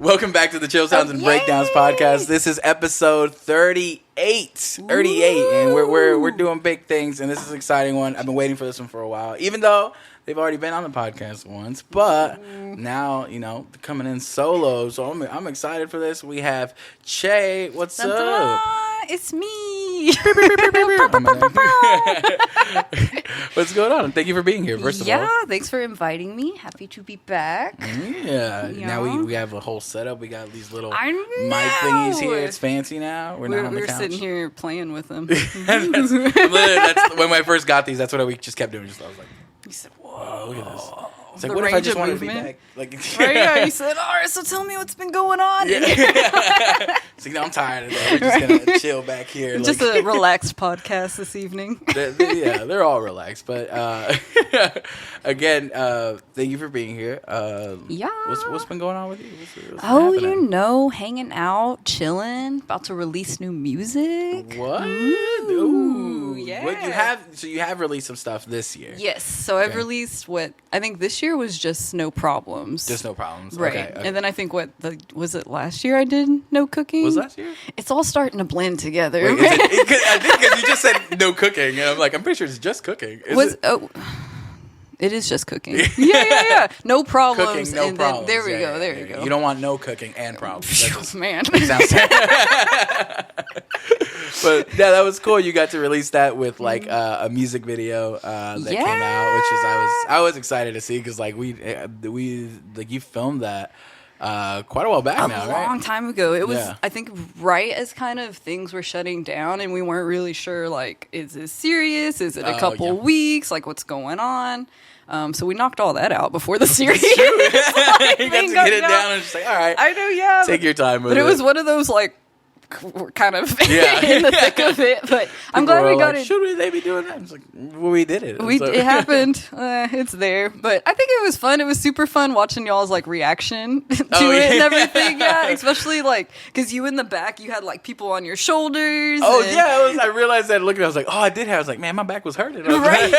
Welcome back to the Chill Sounds and Breakdowns podcast. This is episode 38, 38, and we're doing big things, and this is an exciting one. I've been waiting for this one for a while, even though they've already been on the podcast once, but now, you know, coming in solo, so I'm excited for this. We have Che. What's up? It's me. What's going on? Thank you for being here, first of all. Yeah, thanks for inviting me. Happy to be back. Yeah. Now we have a whole setup. We got these little mic thingies here. It's fancy now. We're not on the couch. We're sitting here playing with them. that's when I first got these. That's what we just kept doing. I was like, you said, whoa, look at this. It's like, what if I just wanted to be back? Like, right, yeah, you said, all right, so tell me what's been going on. Yeah. So, I'm tired of that. We're just going to chill back here. Just a relaxed podcast this evening. They're all relaxed. But, again, thank you for being here. Yeah. What's been going on with you? What's happening? Hanging out, chilling, about to release new music. What? Ooh. Yeah. What you have released some stuff this year. Yes. So I've released I think this year was just No Problems. Just No Problems. Right. Okay. And then I think was it last year I did No Cooking? Was last year? It's all starting to blend together. Wait, I think because you just said no cooking, and I'm like, I'm pretty sure it's just cooking. It is just cooking. Yeah. No problems. Cooking, no problems. There we go. There you go. You don't want no cooking and problems. Just, man. Sounds But yeah, that was cool. You got to release that with like a music video that came out, which is I was excited to see because like we you filmed that quite a while back now, right? A long time ago. It was I think right as kind of things were shutting down, and we weren't really sure like, is this serious? Is it a couple weeks? Like, what's going on? So we knocked all that out before the series. You got to get it down and just like, all right. I know, yeah. Take your time with it. But it was one of those like, we're kind of in the thick of it, but I'm glad we got it. Should they be doing that? It's like, well, we did it. It happened. It's there, but I think it was fun. It was super fun watching y'all's like reaction to it and everything. Yeah, especially like because you in the back, you had like people on your shoulders. I realized that looking. I was like, oh, I did have. I was like, man, my back was hurting. Right.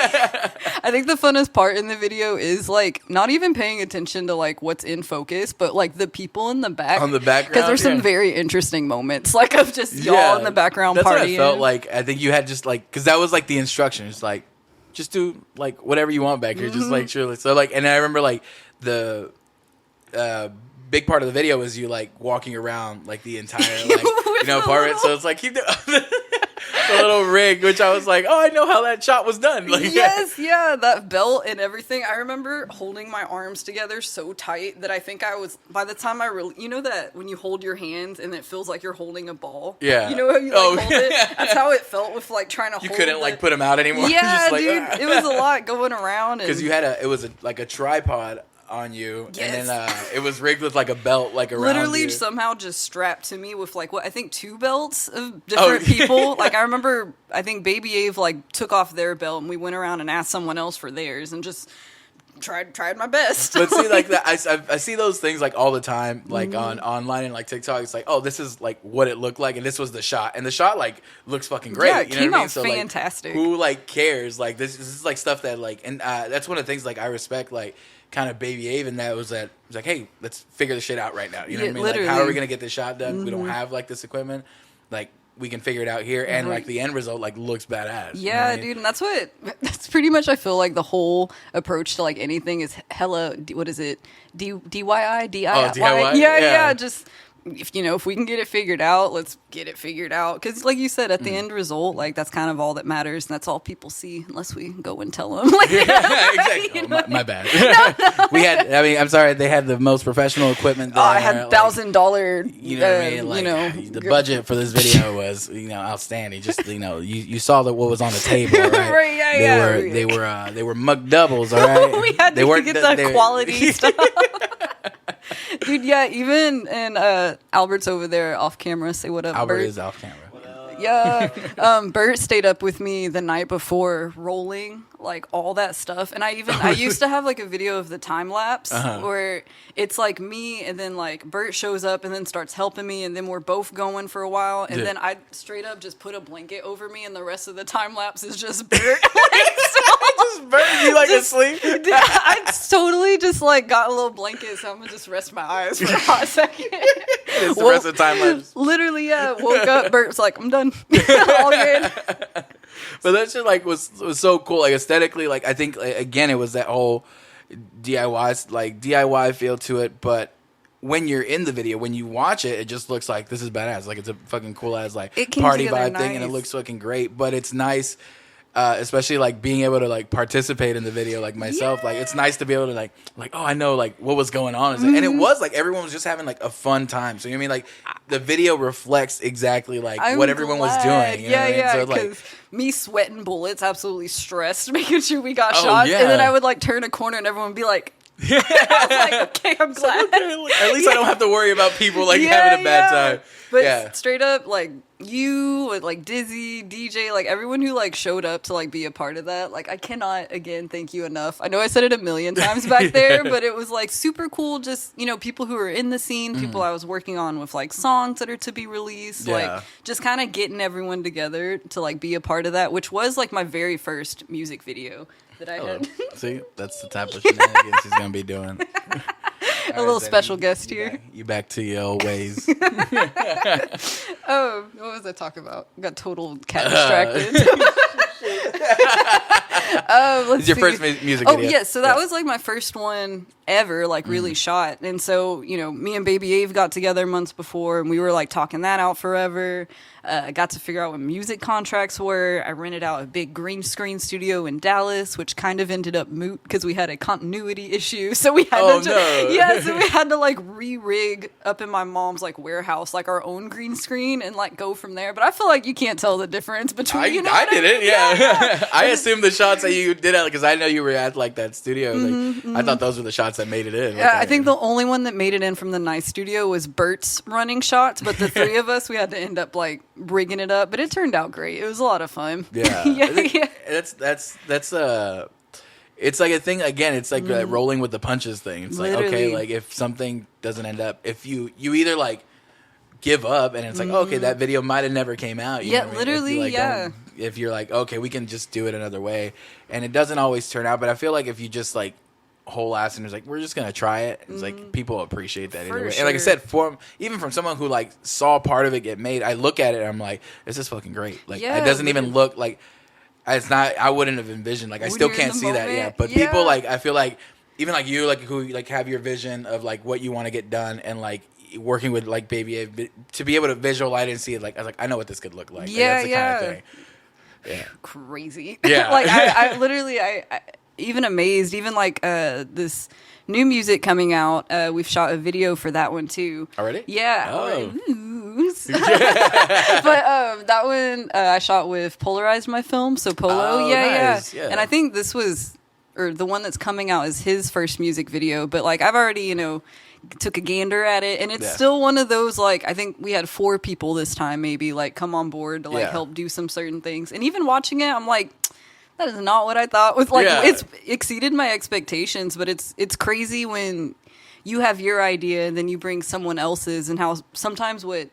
I think the funnest part in the video is like not even paying attention to like what's in focus, but like the people in the back on the background because there's some very interesting moments. Like of just y'all in the background partying. That's what I felt like. I think you had just like, because that was like the instructions, like just do like whatever you want back here, just like surely. So like, and I remember like the big part of the video was you like walking around like the entire like apartment. So it's like keep the little rig, which I was like, oh, I know how that shot was done. Like, that belt and everything. I remember holding my arms together so tight that I think I was, by the time you know that when you hold your hands and it feels like you're holding a ball? Yeah. You know how you hold it? That's how it felt with like trying to hold it. You couldn't like put them out anymore? Yeah, just, like, dude. It was a lot going around. Because it was like a tripod on you, and then it was rigged with like a belt like around literally you. Somehow just strapped to me with like what I think 2 belts of different people. Like I remember I think Baby Ave like took off their belt and we went around and asked someone else for theirs and just tried my best. But see, like that, I see those things like all the time, like on online and like TikTok. It's like, oh, this is like what it looked like, and this was the shot, and the shot like looks fucking great. Yeah, it came out so, fantastic. Like, who like cares? Like this is like stuff that like, and that's one of the things like I respect like. Kind of Baby Ave, and that was like, hey, let's figure this shit out right now. You know what I mean? Literally. Like, how are we gonna get this shot done? We don't have like this equipment. Like, we can figure it out here, and like the end result like looks badass. Yeah, dude, and that's pretty much I feel like the whole approach to like anything is hella. What is it? DIY. DIY. Yeah. Just. If we can get it figured out, let's get it figured out. Because, like you said, at the end result, like that's kind of all that matters, and that's all people see, unless we go and tell them. Like, exactly. My bad. No. We had. I mean, I'm sorry. They had the most professional equipment. There. I had $1,000. You know what I mean? Like, the budget for this video was outstanding. Just you saw what was on the table, right? Right. Yeah. They were mug doubles, all right. We had to get the quality stuff. Dude, yeah, even and Albert's over there off camera. Say what up, Albert Bert. is off camera. Yeah, Bert stayed up with me the night before rolling like all that stuff, and I used to have like a video of the time lapse where it's like me and then like Bert shows up and then starts helping me, and then we're both going for a while, and then I straight up just put a blanket over me, and the rest of the time lapse is just Bert. Like, so house? Bert, you like asleep? I totally just like got a little blanket, so I'm gonna just rest my eyes for a hot second. It's the rest of the time lapse. Literally, yeah. Woke up, Bert was like, I'm done. All good. But that shit like was so cool. Like aesthetically, like I think like, again it was that whole DIY feel to it, but when you're in the video, when you watch it, it just looks like this is badass. Like it's a fucking cool ass like party vibe thing, and it looks fucking great. But it's nice, especially like being able to like participate in the video, like myself. Like it's nice to be able to like oh I know like what was going on, and it was like everyone was just having like a fun time. So you know what I mean like the video reflects exactly like what everyone was doing. You know what I mean? So like me sweating bullets, absolutely stressed, making sure we got shots, and then I would like turn a corner and everyone would be like. I was like, okay, I'm glad. Okay, at least I don't have to worry about people like having a bad time. But straight up, like you, with like Dizzy, DJ, like everyone who like showed up to like be a part of that, like I cannot again thank you enough. I know I said it a million times back there, but it was like super cool. Just people who are in the scene, people I was working on with like songs that are to be released, like just kind of getting everyone together to like be a part of that, which was like my very first music video. That I had. See, that's the type of shenanigans he's gonna be doing. A little special guest here. You back to your old ways. Oh, what was I talking about? Got total cat distracted. It's your first music video. Oh, yes. So that was like my first one ever, like really shot. And so, me and Baby Ave got together months before, and we were like talking that out forever. I got to figure out what music contracts were. I rented out a big green screen studio in Dallas, which kind of ended up moot because we had a continuity issue. So we had so we had to like re-rig up in my mom's like warehouse, like our own green screen, and like go from there. But I feel like you can't tell the difference between. I did it. Yeah. I assumed the shots that you did because I know you were at like that studio. I thought those were the shots that made it in. Yeah, I think the only one that made it in from the nice studio was Bert's running shots, but the three of us, we had to end up like rigging it up, but it turned out great. It was a lot of fun. Yeah. That's it's like a thing again, it's like that rolling with the punches thing. It's like, okay, like if something doesn't end up, if you either like give up and it's like, okay, that video might have never came out. You know what I mean? Literally, if you're like, okay, we can just do it another way. And it doesn't always turn out, but I feel like if you just like whole ass and it's like we're just gonna try it, it's like people appreciate that either way. And like I said, even from someone who like saw part of it get made, I look at it and I'm like, this is fucking great. Like it doesn't even look like it's not. I wouldn't have envisioned. Like I still can't see that yet. But people like I feel like even like you like who like have your vision of like what you want to get done and like working with like Baby A to be able to visualize it and see it. Like I was like I know what this could look like. That's the kind of thing. Yeah, crazy. Yeah, like I literally even amazed, even like this new music coming out. We've shot a video for that one too. Already? Yeah. Oh. But that one I shot with Polarized My Film, so Polo. Nice. Yeah. And I think this was, or the one that's coming out is his first music video. But like I've already, took a gander at it, and it's still one of those like I think we had 4 people this time maybe like come on board to like help do some certain things. And even watching it, I'm like, that is not what I thought was like. It's exceeded my expectations, but it's crazy when you have your idea and then you bring someone else's, and how sometimes what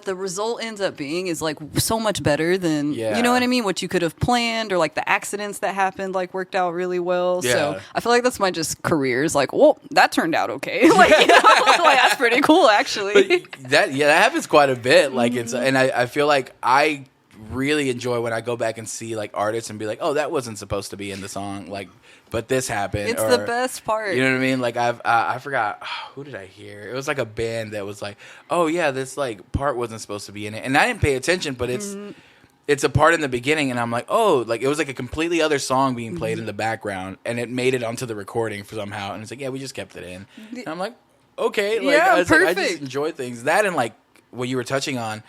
the result ends up being is like so much better than you know what I mean, what you could have planned, or like the accidents that happened like worked out really well. So I feel like that's my just career is like, well, that turned out okay. Like, like that's pretty cool actually. But that happens quite a bit. Like it's and I feel like I really enjoy when I go back and see like artists and be like, oh, that wasn't supposed to be in the song, like, but this happened. It's the best part. You know what I mean? Like I forgot who did I hear? It was like a band that was like, oh yeah, this like part wasn't supposed to be in it, and I didn't pay attention, but it's a part in the beginning, and I'm like, oh, like it was like a completely other song being played in the background, and it made it onto the recording somehow, and it's like, yeah, we just kept it in, and I'm like, okay, like, perfect. I just enjoy things that, and like what you were touching on.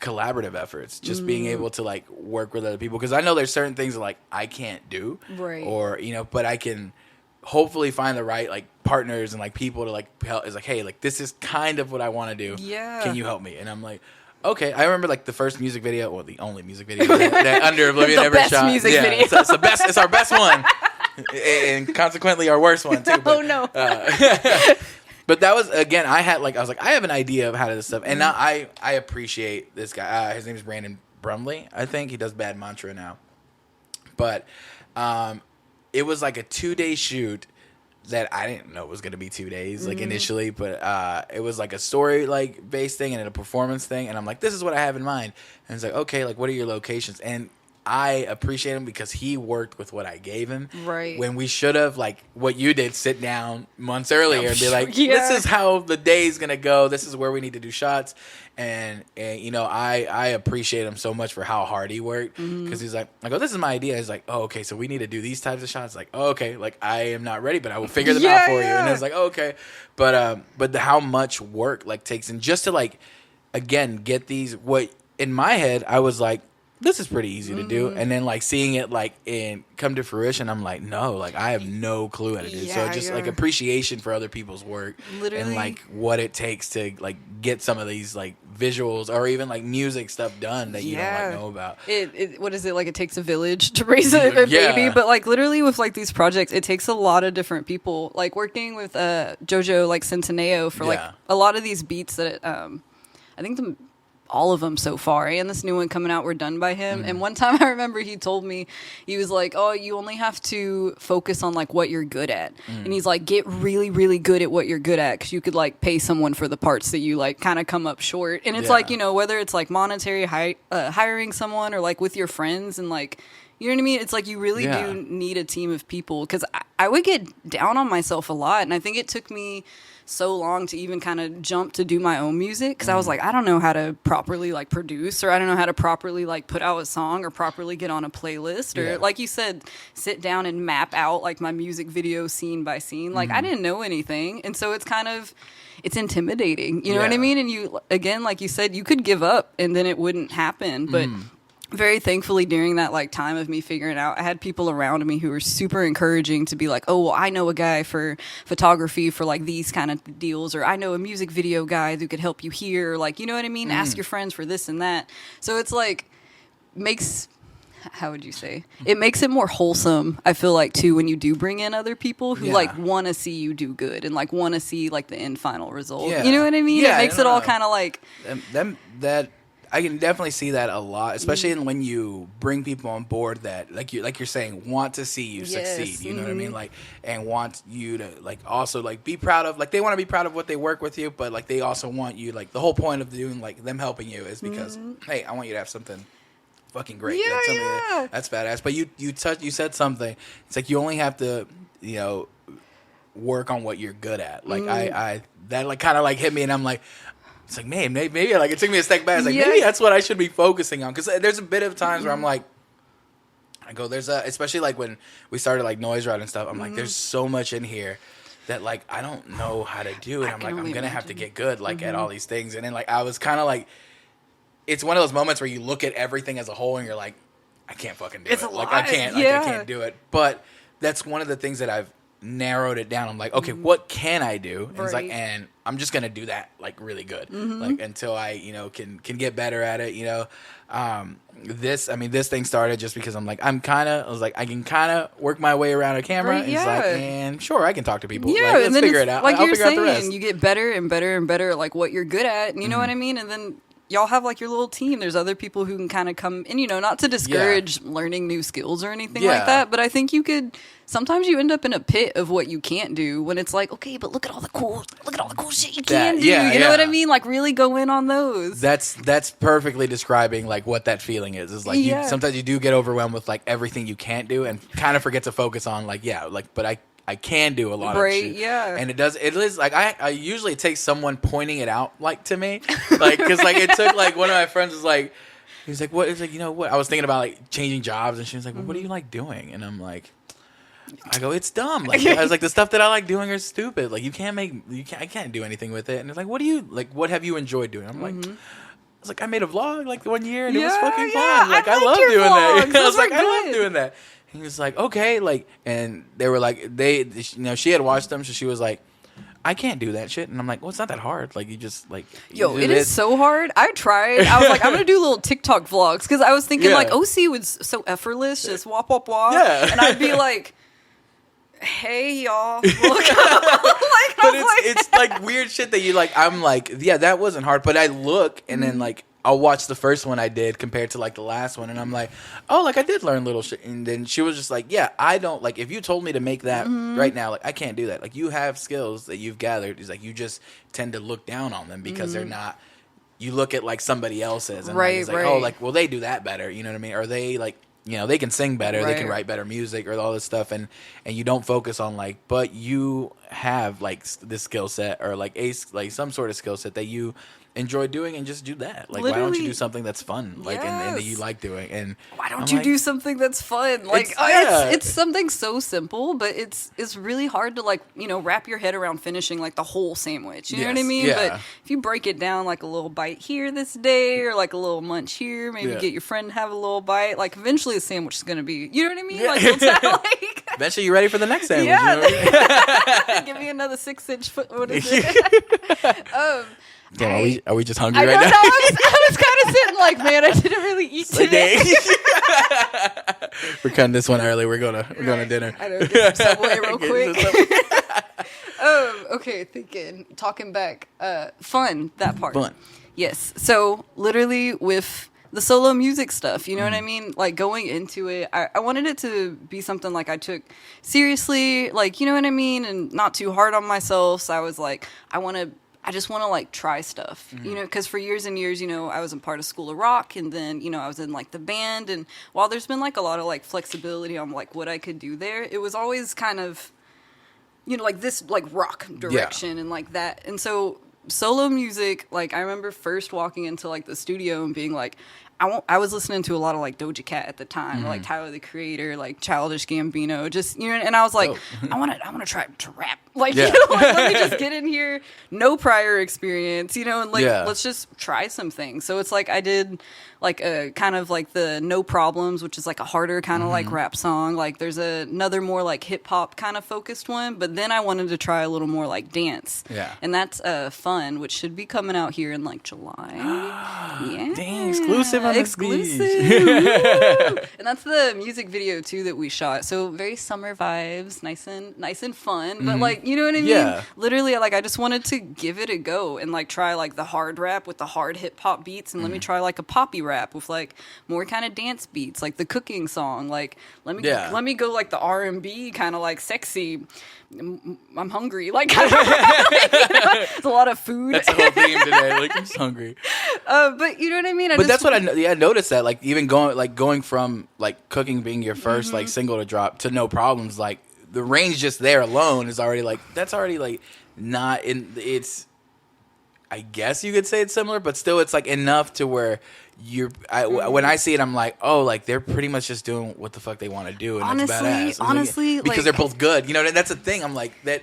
Collaborative efforts, just being able to like work with other people, because I know there's certain things that like I can't do, right? Or but I can hopefully find the right like partners and like people to like help. Is like, hey, like this is kind of what I want to do. Yeah, can you help me? And I'm like, okay. I remember like the first music video, or the only music video that Under Oblivion ever shot. Music video. It's the best. It's our best one, and consequently our worst one too. Oh no. But that was, again, I was like, I have an idea of how to do this stuff. And now I appreciate this guy. His name is Brandon Brumley, I think. He does Bad Mantra now. But it was like a 2-day shoot that I didn't know it was going to be 2 days, like initially, but it was like a story like based thing and a performance thing. And I'm like, this is what I have in mind. And it's like, okay, like what are your locations? And I appreciate him because he worked with what I gave him. Right. When we should have, like what you did, sit down months earlier and be like, this is how the day is going to go. This is where we need to do shots. And you know, I appreciate him so much for how hard he worked, because he's like, I go, this is my idea. He's like, oh, okay, so we need to do these types of shots. Like, oh, okay, like I am not ready, but I will figure them out for you. And it's like, oh, okay, but how much work like takes, and just to like again get these, what in my head I was like, this is pretty easy to do, and then like seeing it like come to fruition, I'm like, no, like I have no clue how to do. So just like appreciation for other people's work, and like what it takes to like get some of these like visuals or even like music stuff done that you don't like know about. What is it, like it takes a village to raise a baby, but like literally with like these projects, it takes a lot of different people. Like working with Jojo like Centineo for like a lot of these beats that I think all of them so far, and this new one coming out were done by him. And one time I remember he told me, he was like, oh, you only have to focus on like what you're good at. And he's like, get really, really good at what you're good at, because you could like pay someone for the parts that you like kind of come up short. And it's like, you know, whether it's like monetary hiring someone or like with your friends, and like, you know what I mean? It's like you really do need a team of people, because I would get down on myself a lot. And I think it took me so long to even kind of jump to do my own music, because I was like, I don't know how to properly like produce, or I don't know how to properly like put out a song or properly get on a playlist, or like you said, sit down and map out like my music video scene by scene. Like I didn't know anything, and so it's intimidating, you know what I mean? And you, again, like you said, you could give up and then it wouldn't happen, but very thankfully during that like time of me figuring out, I had people around me who were super encouraging to be like, oh, well, I know a guy for photography for like these kind of deals, or I know a music video guy who could help you here, like, you know what I mean? Ask your friends for this and that. So it's like how would you say? It makes it more wholesome, I feel like, too, when you do bring in other people who like want to see you do good and like want to see like the end final result. You know what I mean? It makes it all kind of like that. I can definitely see that a lot, especially when you bring people on board that, like you're saying, want to see you succeed. You know what I mean? Like, and want you to like also like be proud of, like they want to be proud of what they work with you, but like they also want you, like the whole point of doing like them helping you is because hey, I want you to have something fucking great. That's badass. But you said something. It's like you only have to, you know, work on what you're good at. Like I that like kind of like hit me, and I'm like. It's like, man, maybe like it took me a step back. It's like, maybe that's what I should be focusing on. Because there's a bit of times where I'm like, especially like when we started like NoiseROT and stuff, I'm like, there's so much in here that like I don't know how to do. And I'm like, I'm going to have to get good like at all these things. And then like I was kind of like, it's one of those moments where you look at everything as a whole and you're like, I can't fucking do it. Like I can't do it. But that's one of the things that I've narrowed it down. I'm like, okay, what can I do? And it's like, and I'm just gonna do that like really good, like until I, you know, can get better at it. You know, this thing started just because I'm like, I can kind of work my way around a camera. Right, it's like, and sure, I can talk to people. Yeah, like, let's figure it out. Like I'll you're figure out the rest. saying, you get better and better and better at like what you're good at. And you know what I mean? And then y'all have like your little team. There's other people who can kind of come and, you know, not to discourage learning new skills or anything like that, but I think you could, sometimes you end up in a pit of what you can't do when it's like, okay, but look at all the cool shit you can do. You know what I mean? Like really go in on those. That's perfectly describing like what that feeling is. It's like sometimes you do get overwhelmed with like everything you can't do and kind of forget to focus on like, but I can do a lot of shit. And it is like, I usually take someone pointing it out like to me. Like, cause like it took like one of my friends was like, he was like, what? It's like, you know what? I was thinking about like changing jobs and she was like, well, what do you like doing? And I'm like, I go, it's dumb. Like I was like, the stuff that I like doing is stupid. Like I can't do anything with it. And it's like, what have you enjoyed doing? I'm like, I was like, I made a vlog like 1 year and it was fucking fun. Like I love doing that. I was like, I love doing that. He was like, okay, like, and they were like, you know, she had watched them, so she was like, I can't do that shit. And I'm like, well, it's not that hard. Like, you just, like, it is so hard. I tried. I was like, I'm going to do little TikTok vlogs, because I was thinking, like, OC was so effortless, just wop, wop, wop. Yeah. And I'd be like, hey, y'all. Look. But it's like weird shit that you, like, I'm like, yeah, that wasn't hard. But I look, and then, like, I'll watch the first one I did compared to like the last one, and I'm like, oh, like I did learn little shit. And then she was just like, yeah, I don't like if you told me to make that right now, like I can't do that. Like you have skills that you've gathered. It's like you just tend to look down on them because they're not. You look at like somebody else's, and like, it's like, oh, like well they do that better. You know what I mean? Or they like. You know, they can sing better, they can write better music or all this stuff, and you don't focus on like, but you have like this skill set or like some sort of skill set that you enjoy doing and just do that. Like, why don't you do something that's fun, like, and that you like doing? And why don't you do something that's fun? Like, it's something so simple, but it's really hard to like, you know, wrap your head around finishing like the whole sandwich. You know what I mean? Yeah. But if you break it down like a little bite here this day, or like a little munch here, maybe get your friend to have a little bite. Like, eventually a sandwich is gonna be, you know what I mean? Like, it's not like eventually you're ready for the next sandwich. Yeah. You know? Give me another 6-inch foot. What is it? Damn, are we just hungry right now? I was kind of sitting like, man, I didn't really eat today. We're cutting this one early. We're going to dinner. I know, get some Subway real quick. Okay, talking back, fun, that part. Fun. Yes. So literally with the solo music stuff, you know what I mean? Like going into it, I wanted it to be something like I took seriously, like, you know what I mean? And not too hard on myself. So I was like, I just want to like try stuff, you know, because for years and years, you know, I was a part of School of Rock, and then, you know, I was in like the band, and while there's been like a lot of like flexibility on like what I could do there, it was always kind of, you know, like this like rock direction and like that. And so solo music, like I remember first walking into like the studio and being like, I was listening to a lot of like Doja Cat at the time, or like Tyler the Creator, like Childish Gambino, just, you know, and I was like, I want to try to rap, like, you know, like, let me just get in here, no prior experience, you know, and like let's just try some things. So it's like I did like a kind of like the No Problems, which is like a harder kind of like rap song. Like there's another more like hip hop kind of focused one, but then I wanted to try a little more like dance. Yeah, and that's Fun, which should be coming out here in like July. Yeah, dang, exclusive. Exclusive. And that's the music video too that we shot, so very summer vibes, nice and fun, but like, you know what I mean? Literally, like I just wanted to give it a go and like try like the hard rap with the hard hip hop beats, and let me try like a poppy rap with like more kind of dance beats, like the cooking song, like let me go like the R&B kind of like sexy, I'm hungry, like, like, you know, it's a lot of food. That's the whole theme today. Like, I'm just hungry. But you know what I mean? But that's what I noticed that, like, even going from like Cooking being your first like single to drop to No Problems, like the range just there alone is already like, that's already like not in. It's, I guess you could say it's similar, but still it's like enough to where when I see it, I'm like, oh, like they're pretty much just doing what the fuck they want to do, and that's badass. Honestly, because they're both good, you know. And that's the thing. I'm like, that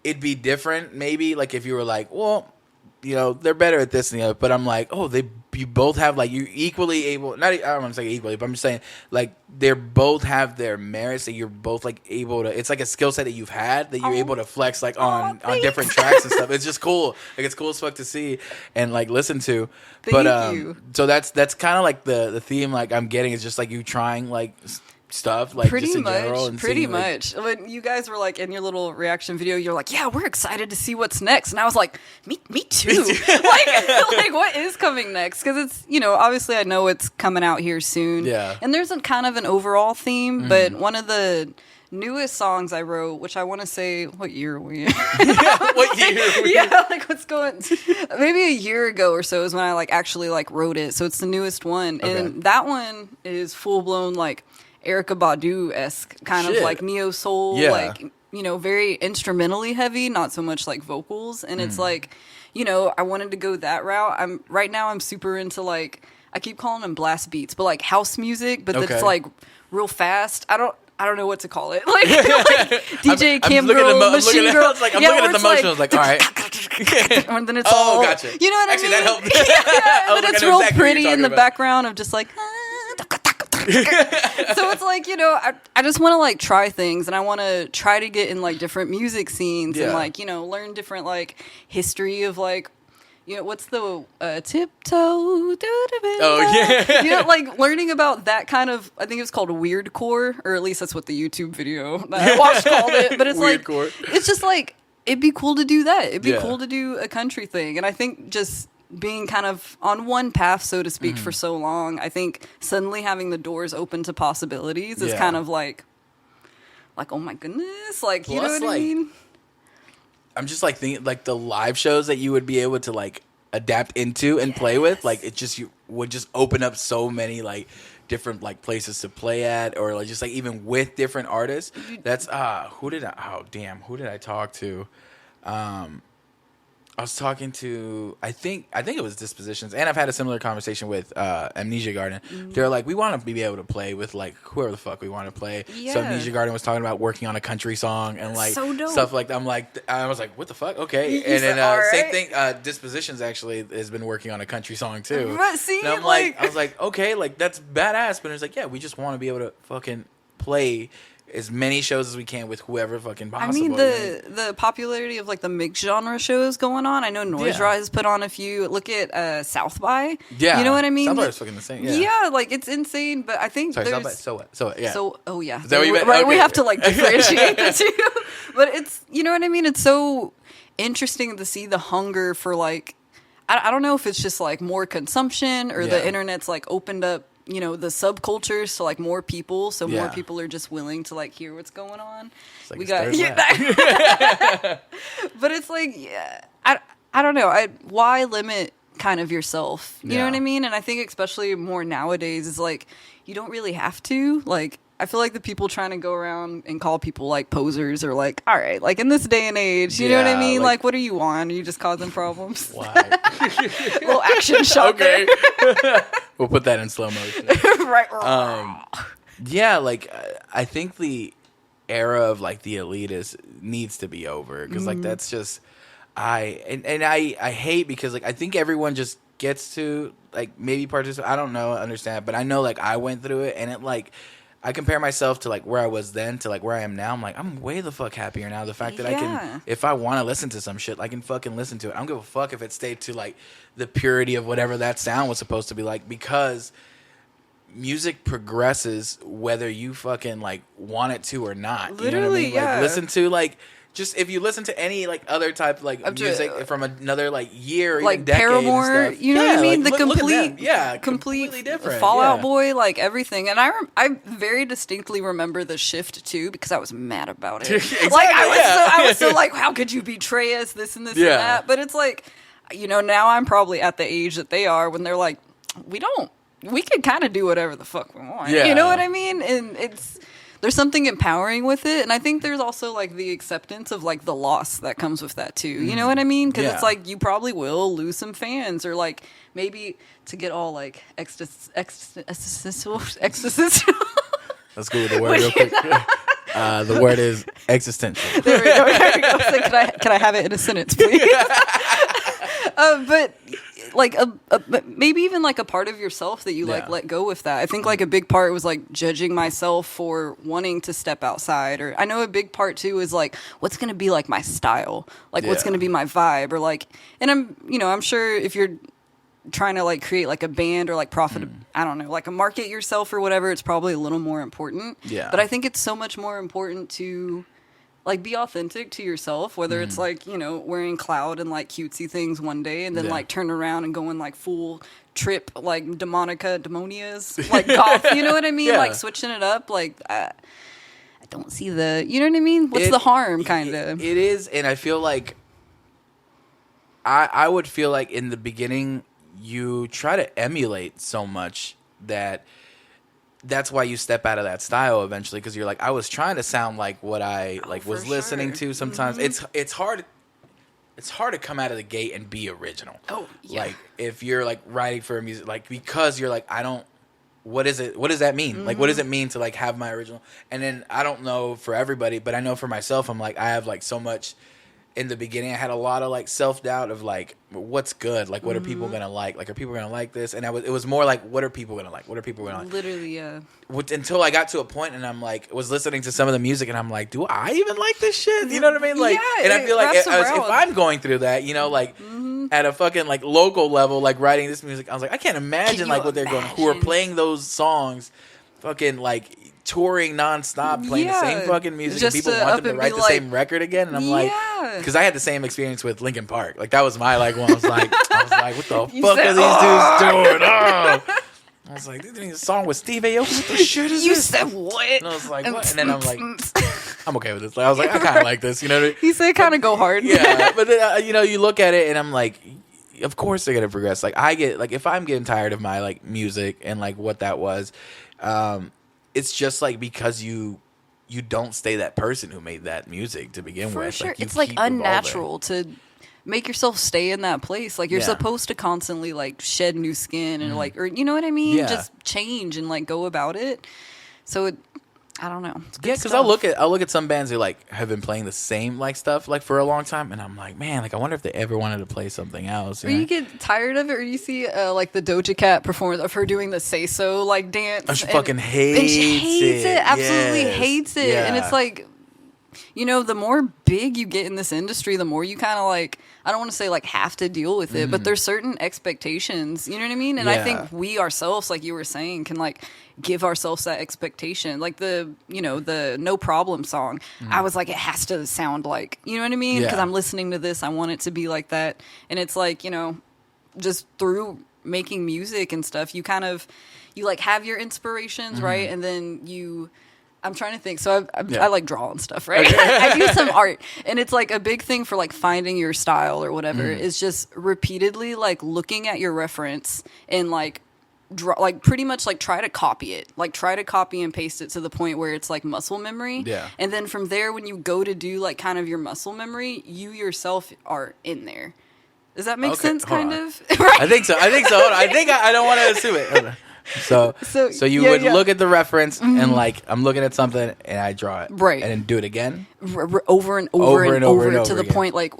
it'd be different maybe, like if you were like, well, you know, they're better at this and the other. But I'm like, oh, you both have like, you're equally able. Not, I don't want to say equally, but I'm just saying like they're both have their merits, that you're both like able to. It's like a skill set that you've had that you're able to flex like on different tracks and stuff. It's just cool. Like it's cool as fuck to see and like listen to. Thank you. So that's kind of like the theme like I'm getting is just like you trying like stuff like pretty just in much, general and pretty seeing, much. When you guys were like in your little reaction video, you're like, yeah, we're excited to see what's next, and I was like, me too. like what is coming next? Because it's, you know, obviously I know it's coming out here soon. Yeah, and there's a kind of an overall theme, but one of the newest songs I wrote, which I want to say, what year were you? What year were you? Yeah, like what's going? Maybe a year ago or so is when I like actually like wrote it. So it's the newest one, and that one is full blown like Erykah Badu-esque kind of like neo soul, like, you know, very instrumentally heavy, not so much like vocals. And it's like, you know, I wanted to go that route. Right now I'm super into like, I keep calling them blast beats, but like house music, but that's like real fast. I don't know what to call it. Like DJ Cam Girl, Machine Girl. I'm looking at the motion. I was like, all right. And then it's all, gotcha. You know what I mean? Actually, that helped. But it's real pretty in the background of just like, so it's like, you know, I just want to like try things, and I want to try to get in like different music scenes and like, you know, learn different like history of like, you know, what's the tiptoe? Oh yeah, you know, like learning about that kind of. I think it was called weird core, or at least that's what the YouTube video that I watched called it. But it's weird like core. It's just like it'd be cool to do that. It'd be cool to do a country thing, and I think just being kind of on one path, so to speak, for so long, I think suddenly having the doors open to possibilities is kind of like, oh my goodness, like, you know what I mean? I'm just like thinking, like the live shows that you would be able to like adapt into and play with, like it just, you would just open up so many like different like places to play at, or like just like even with different artists. That's who did I talk to? I was talking to, I think it was Dispositions, and I've had a similar conversation with Amnesia Garden. They're like, we want to be able to play with like whoever the fuck we want to play. Yeah. So Amnesia Garden was talking about working on a country song and like so dope. stuff like that. I was like, what the fuck? Okay. And then same thing. Dispositions actually has been working on a country song too. But see, and I'm like, I was like, okay, like that's badass. But it's like, yeah, we just want to be able to fucking play as many shows as we can with whoever fucking possible. I mean, the popularity of like the mixed genre shows going on. I know NoiseROT has put on a few. Look at South by. Yeah, you know what I mean. South by is fucking insane. Yeah, like it's insane. But I think Sorry, there's South by, so yeah. So yeah. Is that what you meant? Right, Okay. we have to like differentiate the two. But it's, you know what I mean. It's so interesting to see the hunger for like, I don't know if it's just like more consumption or the internet's like opened up, you know, the subcultures to like more people, so more people are just willing to like hear what's going on. Like We got but it's like, I don't know. Why limit kind of yourself? You know what I mean? And I think especially more nowadays is like you don't really have to. Like I feel like the people trying to go around and call people like posers are like, all right, like in this day and age, you know what I mean? Like what are you on? Are you just causing problems? Why? Little action shot there. We'll put that in slow motion. Right. Yeah, like I think the era of like the elitist needs to be over, because like that's just I hate, because like I think everyone just gets to like maybe participate. I don't know, understand, but I know like I went through it, and it like I compare myself to like where I was then to like where I am now. I'm like, I'm way the fuck happier now. The fact that I can, if I want to listen to some shit, I can fucking listen to it. I don't give a fuck if it stayed to like the purity of whatever that sound was supposed to be like, because music progresses whether you fucking like want it to or not. Literally, you know what I mean? yeah. Like, listen to like, just if you listen to any like other type of like music from another like year or like even decade Paramore, and stuff. you know what I mean? Like, The look at complete, them. completely different. Fall Out Boy, like everything. And I very distinctly remember the shift too, because I was mad about it. Exactly, like I was so like, how could you betray us? This and this and that. But it's like, you know, now I'm probably at the age that they are when they're like, we can kind of do whatever the fuck we want. Yeah. You know what I mean? And there's something empowering with it. And I think there's also like the acceptance of like the loss that comes with that too. You know what I mean? Because it's like you probably will lose some fans, or like maybe to get all like existential. Let's go with the word real quick. The word is existential. There we go. So can I have it in a sentence, please? But like maybe even like a part of yourself that you like let go with that. I think like a big part was like judging myself for wanting to step outside, or I know a big part too is like what's going to be like my style, like what's going to be my vibe, or like, and I'm sure if you're trying to like create like a band or like profit, I don't know, like a market yourself or whatever, it's probably a little more important. Yeah. But I think it's so much more important to like be authentic to yourself, whether it's like, you know, wearing cloud and like cutesy things one day and then like turn around and going like full trip, like demonias, like goth, you know what I mean? Like switching it up. Like, I don't see you know what I mean? What's the harm, kind of? It is. And I feel like, I would feel like in the beginning, you try to emulate so much that's why you step out of that style eventually, because you're like, I was trying to sound like what I was listening to sometimes. It's hard to come out of the gate and be original. Oh, yeah. Like if you're like writing for a music, like, because you're like, what does that mean? Like, what does it mean to like have my original? And then I don't know for everybody, but I know for myself, I'm like, I have like so much. In the beginning, I had a lot of like self-doubt of like, what's good? Like, what are people gonna like? Like, are people gonna like this? And it was more like, what are people gonna like? What are people gonna like? Literally, yeah. Until I got to a point and I'm like, was listening to some of the music and I'm like, do I even like this shit? You know what I mean? Like, yeah, and I feel like if I'm going through that, you know, like at a fucking like local level, like writing this music, I was like, I can't imagine like what they're going, who are playing those songs, fucking like touring nonstop, playing the same fucking music, just and people want them to write the same record again. And I'm like, because I had the same experience with Linkin Park. Like that was my like one. I was like, what the fuck are these dudes doing? Oh. I was like, they're doing a song with Steve Aoki. What the shit is this? You said what? And I was like, what? And then I'm like, I'm okay with this. I was like, I kind of like this. You know what I mean? He said kind of go hard. Yeah, but then, you look at it and I'm like, of course they're gonna progress. Like I get, like if I'm getting tired of my like music and like what that was, it's just like because you don't stay that person who made that music to begin For with. sure, Like, it's like unnatural to make yourself stay in that place. Like you're Yeah. supposed to constantly like shed new skin and like, or you know what I mean? Yeah. Just change and like go about it. So I don't know. Yeah, because I'll look at some bands who like have been playing the same like stuff like for a long time, and I'm like, man, like I wonder if they ever wanted to play something else. Or you get tired of it, or you see like the Doja Cat performance of her doing the Say So like dance. Oh, she fucking hates it. And she hates it. Absolutely Yes. hates it. Yeah. And it's like, the more big you get in this industry, the more you kind of like, I don't want to say like have to deal with it, but there's certain expectations, you know what I mean? And I think we ourselves, like you were saying, can like give ourselves that expectation. Like the No Problem song, I was like, it has to sound like, you know what I mean? Because I'm listening to this, I want it to be like that. And it's like, just through making music and stuff, you like have your inspirations, right? And then I'm trying to think. So I like draw and stuff, right? Okay. I do some art. And it's like a big thing for like finding your style or whatever is just repeatedly like looking at your reference and like draw, like pretty much like try to copy it. Like try to copy and paste it to the point where it's like muscle memory. Yeah. And then from there, when you go to do like kind of your muscle memory, you yourself are in there. Does that make sense? Kind of? Right? I think so. Hold on. I think I don't want to assume it. Hold on. So you would look at the reference and like I'm looking at something and I draw it, right, and then do it again, over and over to the again. point like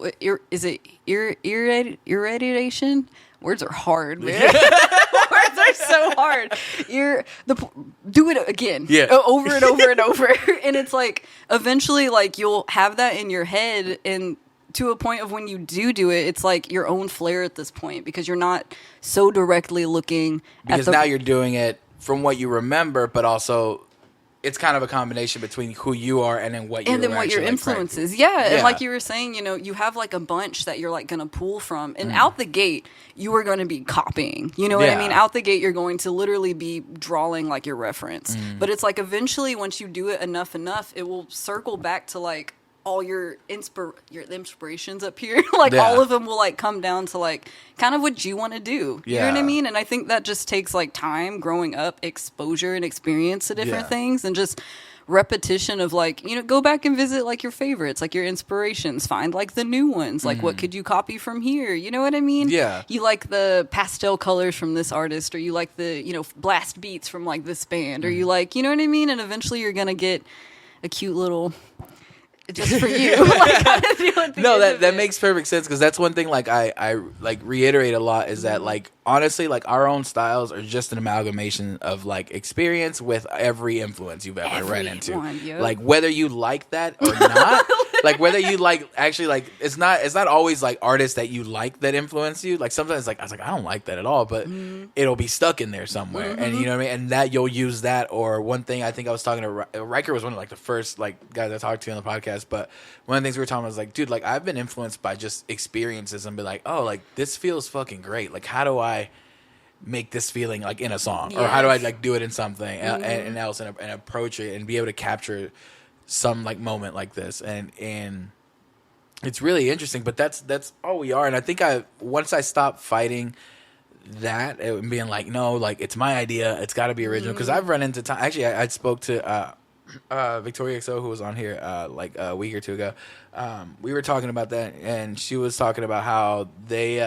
is it irradiation? Words are hard, man. Words are so hard. Do it again, over and over and over, and it's like eventually like you'll have that in your head and. To a point of when you do it, it's like your own flair at this point because you're not so directly looking because now you're doing it from what you remember, but also it's kind of a combination between who you are and then what your influence is. Yeah, and like you were saying, you have like a bunch that you're like gonna pull from, and out the gate you are going to be copying. You know what I mean? Out the gate you're going to literally be drawing like your reference, but it's like eventually once you do it enough, it will circle back to like. All your inspirations up here, like all of them will like come down to like kind of what you want to do. You know what I mean? And I think that just takes like time, growing up, exposure and experience to different things, and just repetition of like, go back and visit like your favorites, like your inspirations, find like the new ones, like what could you copy from here? You know what I mean? Yeah. You like the pastel colors from this artist, or you like the, blast beats from like this band, or you like, you know what I mean? And eventually you're going to get a cute little... just for you. No, that makes perfect sense because that's one thing like I like reiterate a lot is that like honestly like our own styles are just an amalgamation of like experience with every influence you've ever run into. Like whether you like that or not, like whether you like actually like it's not always like artists that you like that influence you. Like sometimes like I was like I don't like that at all, but it'll be stuck in there somewhere, and you know what I mean. And that you'll use that. Or one thing I think I was talking to Ryker was one of like the first like guys I talked to on the podcast. But one of the things we were talking about was like, dude, like I've been influenced by just experiences and be like, oh, like this feels fucking great. Like how do I make this feeling like in a song, or how do I like do it in something and else and approach it and be able to capture some like moment like this and it's really interesting. But that's all we are. And I think once I stopped fighting that and being like, no, like it's my idea, it's got to be original, because I've run into time. Actually, I spoke to Victoria XO, who was on here like a week or two ago. We were talking about that, and she was talking about how they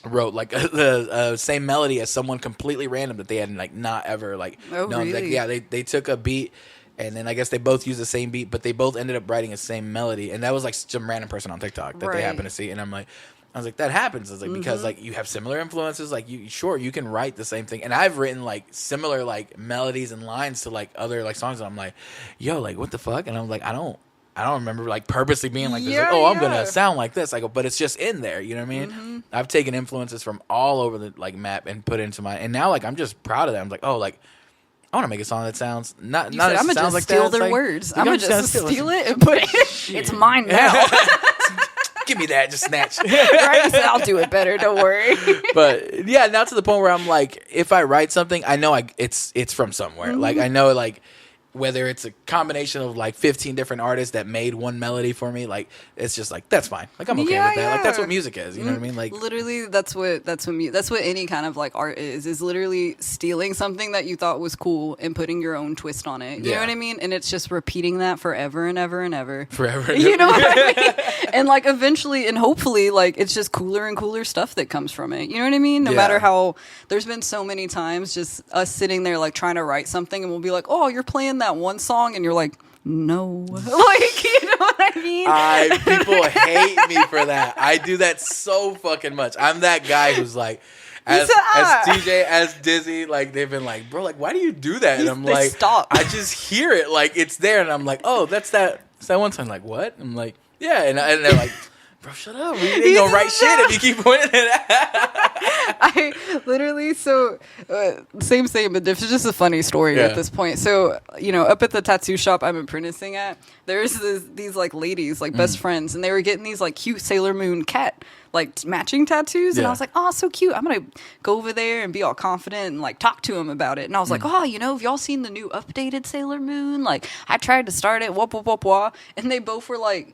wrote like the same melody as someone completely random that they had like not ever like known. Really? Like, they took a beat, and then I guess they both used the same beat, but they both ended up writing the same melody, and that was like some random person on TikTok that they happened to see. And I was like, that happens. It's like because like you have similar influences, like you can write the same thing. And I've written like similar like melodies and lines to like other like songs, and I'm like, yo, like what the fuck? And I'm like, I don't remember like purposely being like this. Like, I'm gonna sound like this. I go, but it's just in there. You know what I mean? I've taken influences from all over the like map and put it into mine, and now like I'm just proud of that. I'm like, oh, like I want to make a song that sounds not I'm gonna sounds just like steal that. their Like, words. you're I'm gonna just just steal steal it and put it. It's mine now. Give me that, just snatch. Right? He said, I'll do it better. Don't worry. But yeah, now to the point where I'm like, if I write something, I know it's from somewhere. Mm-hmm. Like I know like whether it's a combination of like 15 different artists that made one melody for me, like it's just like that's fine. Like I'm okay with that. Like that's what music is. You know what I mean? Like literally, that's what any kind of like art is literally stealing something that you thought was cool and putting your own twist on it. You know what I mean? And it's just repeating that forever and ever and ever. Forever. You know what I mean? And like eventually and hopefully like it's just cooler and cooler stuff that comes from it. You know what I mean? No matter how there's been so many times just us sitting there like trying to write something and we'll be like, oh, you're playing that one song and you're like, no. Like, you know what I mean? People hate me for that. I do that so fucking much. I'm that guy who's like, as TJ, as Dizzy, like they've been like, bro, like why do you do that? And I'm like, stop. I just hear it, like it's there, and I'm like, oh, that's that one song. Like what? I'm like, yeah, and they're like, bro, shut up. You ain't gonna write shit if you keep pointing it out. I literally, same, but it's just a funny story at this point. So, you know, up at the tattoo shop I'm apprenticing at, there's these like ladies, like best friends, and they were getting these like cute Sailor Moon cat like matching tattoos, and I was like, oh, so cute. I'm gonna go over there and be all confident and like talk to them about it. And I was like, oh, you know, have y'all seen the new updated Sailor Moon? Like, I tried to start it, whoop, whoop, whoop, whoop. And they both were like,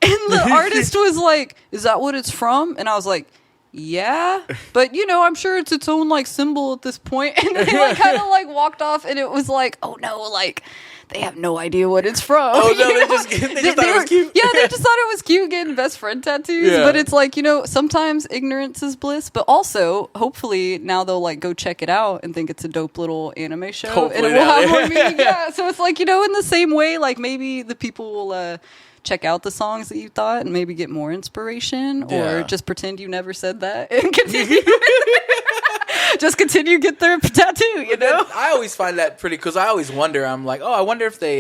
and the artist was like, is that what it's from? And I was like, yeah, but you know, I'm sure it's its own like symbol at this point. And they like kind of like walked off, and it was like, oh no, like they have no idea what it's from. Oh no, they just thought it was cute. Yeah, they just thought it was cute getting best friend tattoos. Yeah. But it's like, you know, sometimes ignorance is bliss, but also hopefully now they'll like go check it out and think it's a dope little anime show. Hopefully and it will have more meaning. Yeah. So it's like, you know, in the same way, like maybe the people will check out the songs that you thought and maybe get more inspiration, or just pretend you never said that and continue. Just continue get their tattoo, you know? I always find that pretty, because I always wonder, I'm like, oh, I wonder if they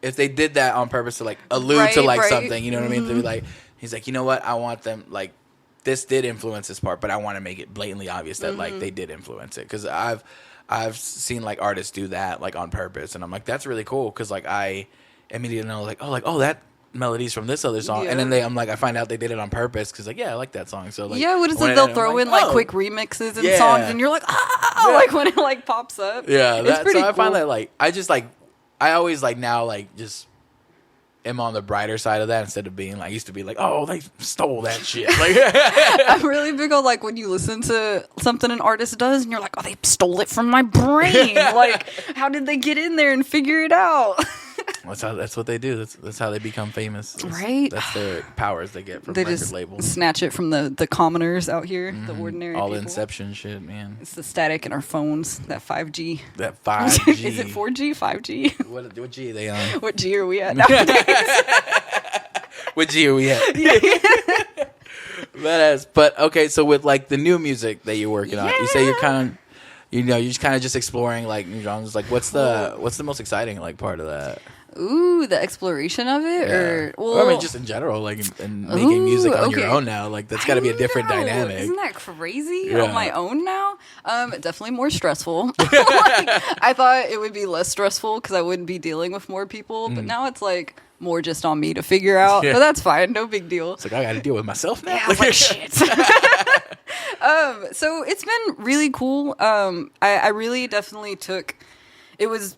did that on purpose to like allude to like something, you know what I mean? To be like, he's like, you know what, I want them, like, this did influence this part, but I want to make it blatantly obvious that like they did influence it, because I've seen like artists do that like on purpose, and I'm like, that's really cool, because like I immediately know like, oh that melodies from this other song, and then I find out they did it on purpose, because like, yeah, I like that song. So like, yeah, what is it? They'll throw in like quick remixes and songs, and you're like, like when it like pops up. Yeah, it's pretty cool. I find that like I always like now like just am on the brighter side of that, instead of being like, used to be like, oh, they stole that shit. Like I'm really big on like when you listen to something an artist does and you're like, oh, they stole it from my brain. Like, how did they get in there and figure it out? That's what they do. That's how they become famous. Right? That's their powers they get from they record just labels. Snatch it from the commoners out here, the ordinary All people. Inception shit, man. It's the static in our phones, that 5G. That 5G. Is it 4G, 5G? What G are they on? What G are we at nowadays? What G are we at? But okay, so with like the new music that you're working on, you say you're kind of, you know, you're kind of just exploring like new genres. Like, what's the most exciting like part of that? Ooh, the exploration of it, or I mean, just in general, like, and making music on your own now, like that's got to be a different dynamic. Isn't that crazy? On my own now, definitely more stressful. Like, I thought it would be less stressful because I wouldn't be dealing with more people, but now it's like more just on me to figure out. But that's fine, no big deal. It's like I got to deal with myself now. Yeah, I was like shit. So it's been really cool. I really definitely took. It was.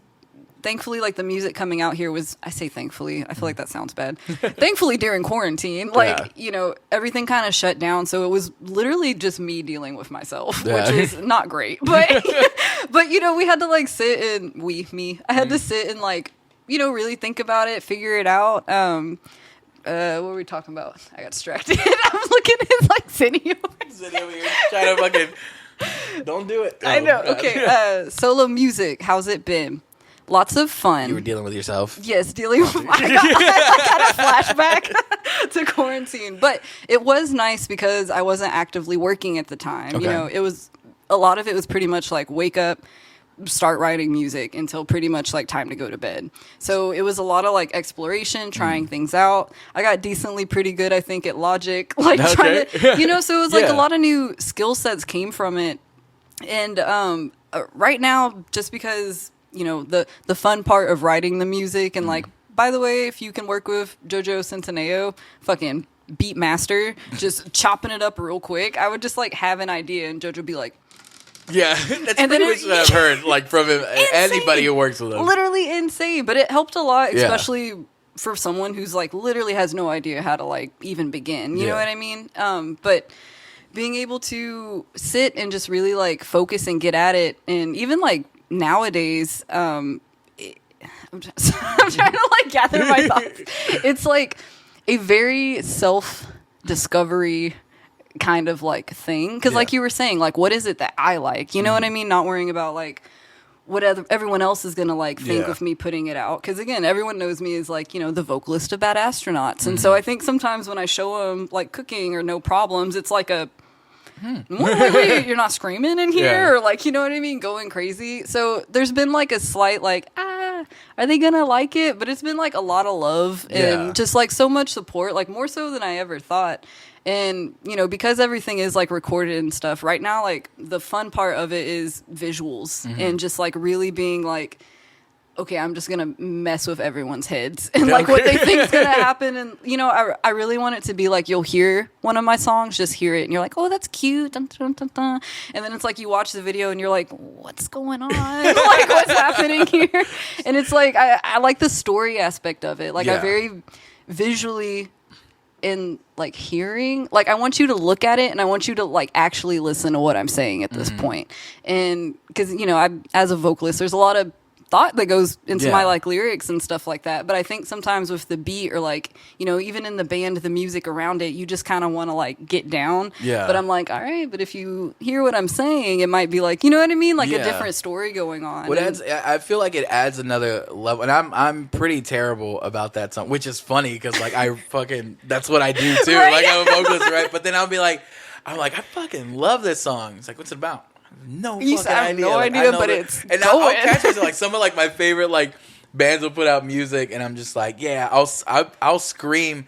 Thankfully, like the music coming out here was, I say thankfully, I feel like that sounds bad. Thankfully during quarantine, like, you know, everything kind of shut down. So it was literally just me dealing with myself, which is not great. But, but you know, we had to like sit and I had to sit and like, you know, really think about it, figure it out. What were we talking about? I got distracted. I was looking at like Zinni over here trying to fucking, don't do it. I know. Okay. Solo music. How's it been? Lots of fun. You were dealing with yourself? Yes, dealing with I got a flashback to quarantine. But it was nice because I wasn't actively working at the time. You know, a lot of it was pretty much like wake up, start writing music until pretty much like time to go to bed. So it was a lot of like exploration, trying things out. I got decently pretty good, I think, at Logic. Like trying to, you know, so it was like a lot of new skill sets came from it. And right now, just because, the fun part of writing the music and like, by the way, if you can work with Jojo Centineo, fucking beat master, just chopping it up real quick, I would just like have an idea and Jojo be like, yeah, that's pretty much what I've heard, like from him, anybody who works with him. Literally insane, but it helped a lot, especially for someone who's like literally has no idea how to like even begin. You know what I mean? But being able to sit and just really like focus and get at it, and even like nowadays, I'm trying to like gather my thoughts. It's like a very self-discovery kind of like thing, because like you were saying, like what is it that I like, you know what I mean, not worrying about like what everyone else is gonna like think of me putting it out, because again, everyone knows me as like, the vocalist of Bad Astronauts, and so I think sometimes when I show them like cooking or No Problems, it's like a wait, you're not screaming in here, or like, you know what I mean, going crazy. So there's been like a slight like, are they gonna like it? But it's been like a lot of love and just like so much support, like more so than I ever thought. And, because everything is like recorded and stuff right now, like the fun part of it is visuals and just like really being like, okay, I'm just going to mess with everyone's heads and like what they think is going to happen. And, I really want it to be like, you'll hear one of my songs, just hear it. And you're like, oh, that's cute. Dun, dun, dun, dun. And then it's like, you watch the video and you're like, what's going on? Like, what's happening here? And it's like, I like the story aspect of it. Like I very visually in like hearing, like I want you to look at it and I want you to like actually listen to what I'm saying at this point. And because, I, as a vocalist, there's a lot of thought that goes into my like lyrics and stuff like that, but I think sometimes with the beat or like, even in the band, the music around it, you just kind of want to like get down, but I'm like, all right, but if you hear what I'm saying, it might be like, you know what I mean, like a different story going on. I feel like it adds another level, and I'm pretty terrible about that song, which is funny because like I fucking, that's what I do too, right? Like I'm a vocalist, right? But then I'm like I fucking love this song. It's like, what's it about? No fucking idea. No idea, but it's and I'll catch myself, like some of like my favorite like bands will put out music, and I'm just like, I'll scream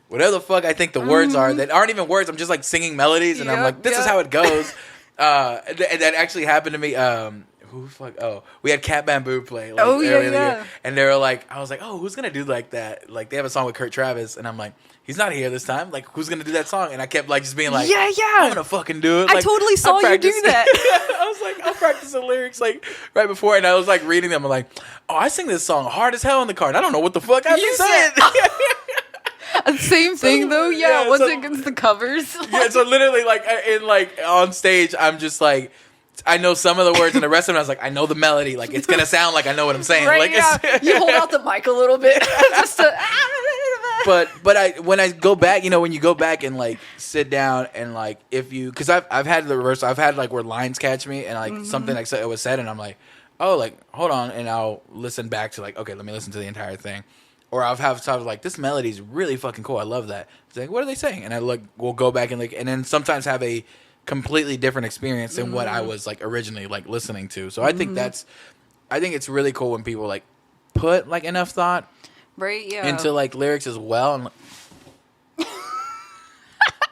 whatever the fuck I think the words are that aren't even words. I'm just like singing melodies, and I'm like, this is how it goes. And that actually happened to me. We had Cat Bamboo play like, earlier in the year, and they were like, I was like, oh, who's gonna do like that? Like they have a song with Kurt Travis, and I'm like, he's not here this time. Like, who's gonna do that song? And I kept like just being like, I'm gonna fucking do it. I totally saw you do that. I was like, I'll practice the lyrics like right before, and I was like reading them. I'm like, oh, I sing this song hard as hell in the car, and I don't know what the fuck I said. Same thing though. Once it gets the covers. So literally like on stage, I'm just like, I know some of the words, and the rest of them I was like, I know the melody. Like it's gonna sound like I know what I'm saying. Right, like you hold out the mic a little bit just to. But when I go back, when you go back and like sit down and like because I've had the reverse. I've had like where lines catch me and like something like it was said, and I'm like, oh, like hold on, and I'll listen back to like, okay, let me listen to the entire thing. Or I'll have times like, this melody is really fucking cool. I love that. It's like, what are they saying? And we'll go back and and then sometimes have a completely different experience than what I was like originally like listening to. So I think it's really cool when people like put like enough thought into like lyrics as well. And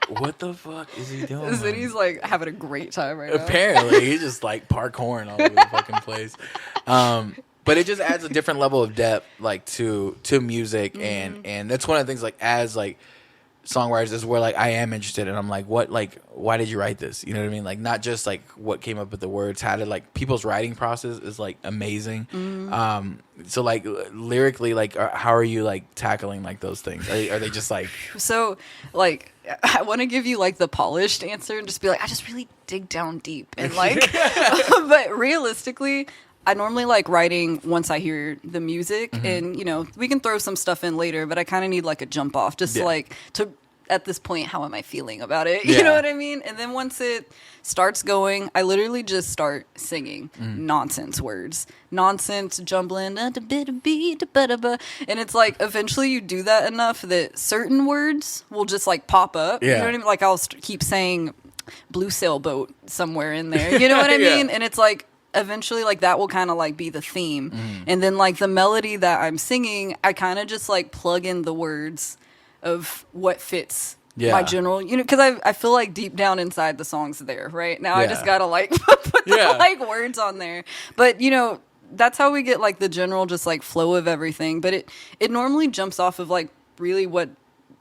what the fuck is he doing? And he's like having a great time right now. Apparently, he's just like parkouring all over the fucking place. But it just adds a different level of depth like to music, and that's one of the things like as like songwriters is where like I am interested, and I'm like, what, like, why did you write this? You know what I mean? Like not just like what came up with the words, how did like people's writing process is like amazing. So like lyrically, like how are you like tackling like those things? Are they just like so like I want to give you like the polished answer and just be like, I just really dig down deep and like but realistically, I normally like writing once I hear the music, and we can throw some stuff in later, but I kind of need like a jump off just to at this point, how am I feeling about it? You know what I mean? And then once it starts going, I literally just start singing nonsense words, nonsense jumbling, and it's like eventually you do that enough that certain words will just like pop up. You know what I mean? Like I'll keep saying blue sailboat somewhere in there. You know what I mean? And it's like eventually like that will kind of like be the theme, and then like the melody that I'm singing, I kind of just like plug in the words of what fits my general, because I feel like deep down inside the song's there right now. I just gotta like put the like words on there, but that's how we get like the general just like flow of everything. But it normally jumps off of like really what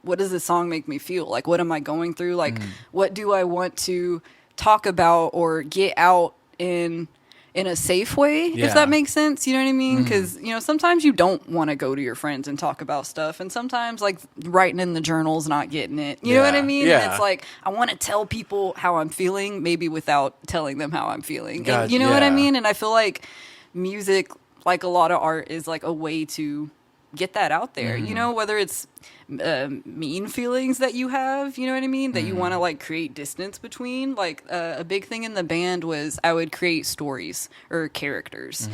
does this song make me feel like, what am I going through, like what do I want to talk about or get out in a safe way, if that makes sense. You know what I mean? Because, sometimes you don't want to go to your friends and talk about stuff. And sometimes, like, writing in the journal's not getting it. You know what I mean? Yeah. And it's like, I want to tell people how I'm feeling, maybe without telling them how I'm feeling. And, you know what I mean? And I feel like music, like a lot of art, is like a way to get that out there. Whether it's mean feelings that you have, you know what I mean, that you want to like create distance between. Like a big thing in the band was I would create stories or characters